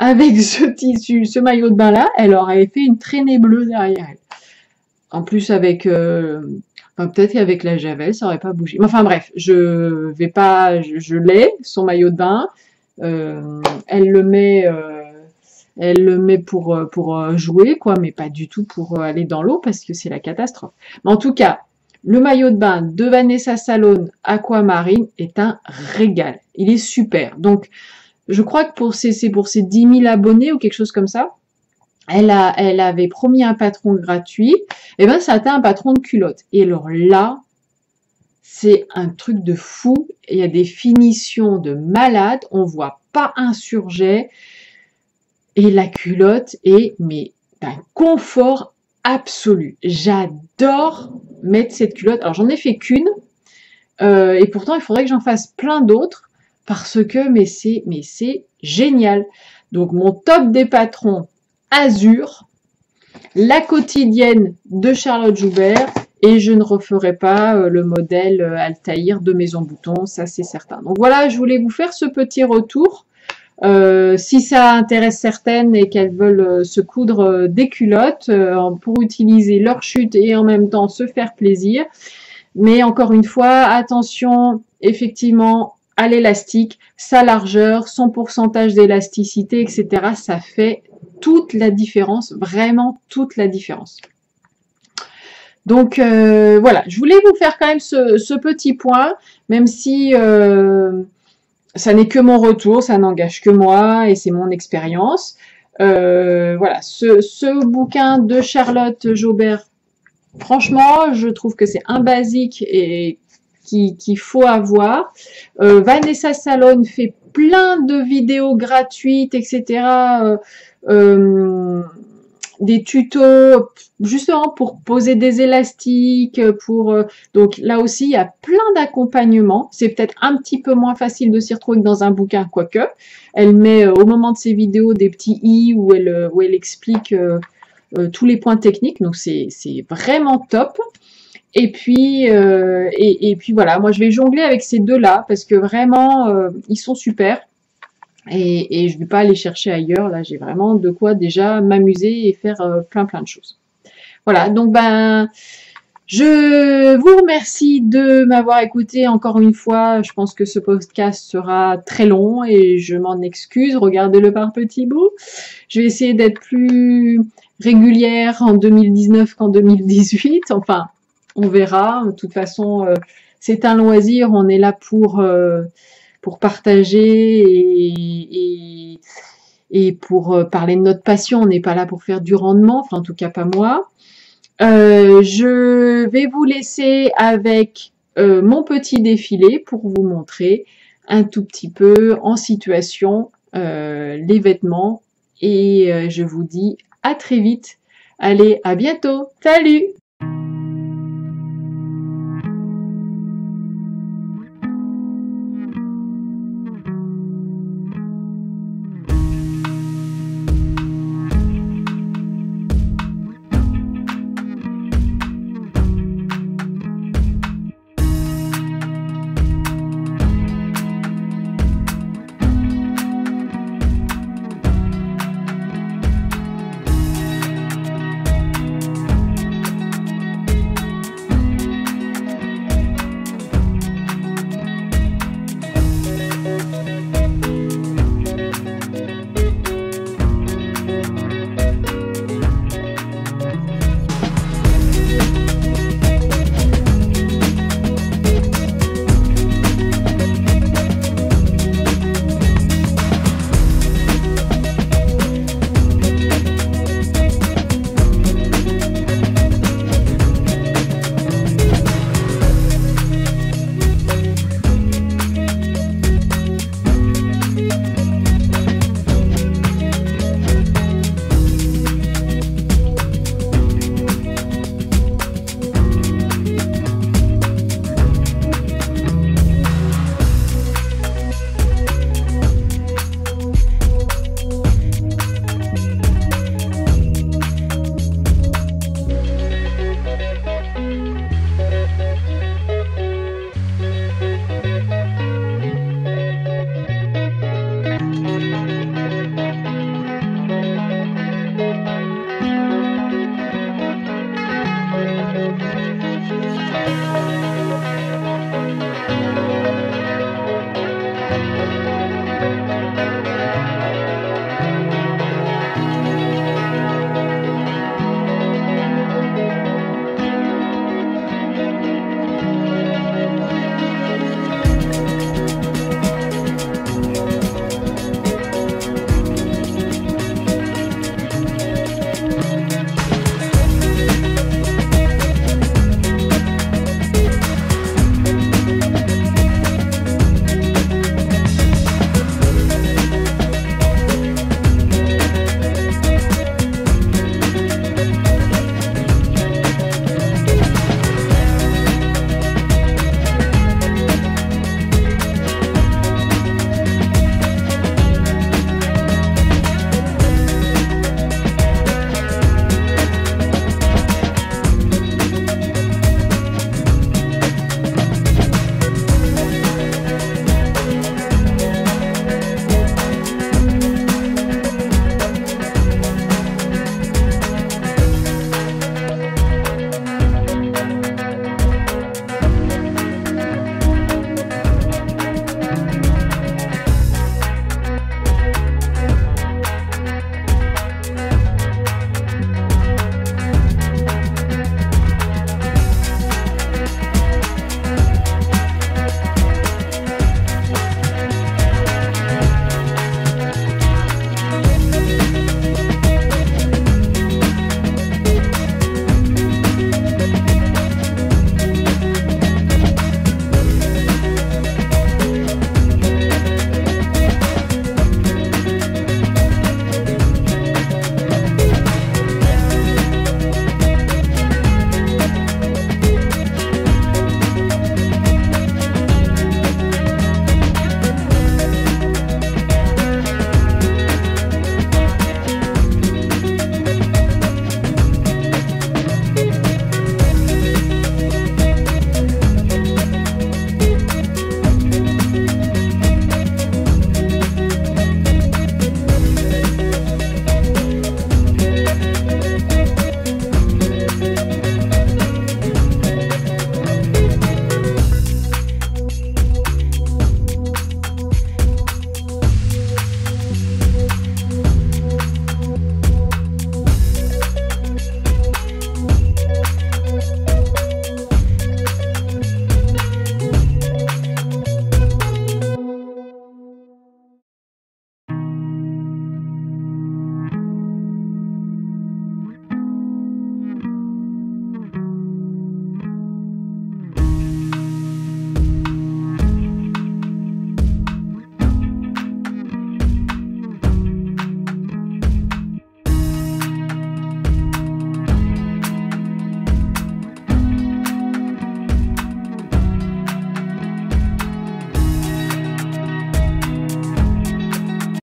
avec ce tissu, ce maillot de bain là, elle aurait fait une traînée bleue derrière elle. En plus avec, peut-être qu'avec la javel, ça aurait pas bougé. Mais enfin bref, je l'ai, son maillot de bain. Elle le met pour jouer, quoi, mais pas du tout pour aller dans l'eau parce que c'est la catastrophe. Mais en tout cas, le maillot de bain de Vanessa Salone Aquamarine est un régal. Il est super. Donc, je crois que c'est pour ses 10 000 abonnés ou quelque chose comme ça. Elle avait promis un patron gratuit. Et ben, ça a été un patron de culotte. Et alors là, c'est un truc de fou. Il y a des finitions de malade. On voit pas un surjet. Et la culotte est, mais, d'un confort absolu. J'adore mettre cette culotte. Alors, j'en ai fait qu'une. Et pourtant, il faudrait que j'en fasse plein d'autres. Parce que, mais c'est génial. Donc, mon top des patrons, Azur, la quotidienne de Charlotte Joubert, et je ne referai pas le modèle Altaïr de Maison Bouton, ça c'est certain. Donc voilà, je voulais vous faire ce petit retour. Si ça intéresse certaines et qu'elles veulent se coudre des culottes pour utiliser leur chute et en même temps se faire plaisir. Mais encore une fois, attention, effectivement, à l'élastique, sa largeur, son pourcentage d'élasticité, etc. Ça fait toute la différence, vraiment toute la différence. Donc voilà, je voulais vous faire quand même ce petit point, même si ça n'est que mon retour, ça n'engage que moi et c'est mon expérience. Voilà, ce bouquin de Charlotte Joubert, franchement, je trouve que c'est un basique et qu'il faut avoir. Vanessa Salone fait plein de vidéos gratuites, etc. Des tutos justement pour poser des élastiques, donc là aussi il y a plein d'accompagnements. C'est peut-être un petit peu moins facile de s'y retrouver que dans un bouquin, quoique. Elle met au moment de ses vidéos des petits i où elle explique tous les points techniques, donc c'est vraiment top. Et puis voilà, moi je vais jongler avec ces deux-là parce que vraiment ils sont super et je ne vais pas aller chercher ailleurs. Là, j'ai vraiment de quoi déjà m'amuser et faire plein de choses. Voilà, donc je vous remercie de m'avoir écouté encore une fois. Je pense que ce podcast sera très long et je m'en excuse. Regardez-le par petits bouts. Je vais essayer d'être plus régulière en 2019 qu'en 2018. Enfin, on verra. De toute façon, c'est un loisir. On est là pour partager et pour parler de notre passion. On n'est pas là pour faire du rendement. Enfin, en tout cas, pas moi. Je vais vous laisser avec mon petit défilé pour vous montrer un tout petit peu en situation les vêtements. Et je vous dis à très vite. Allez, à bientôt. Salut!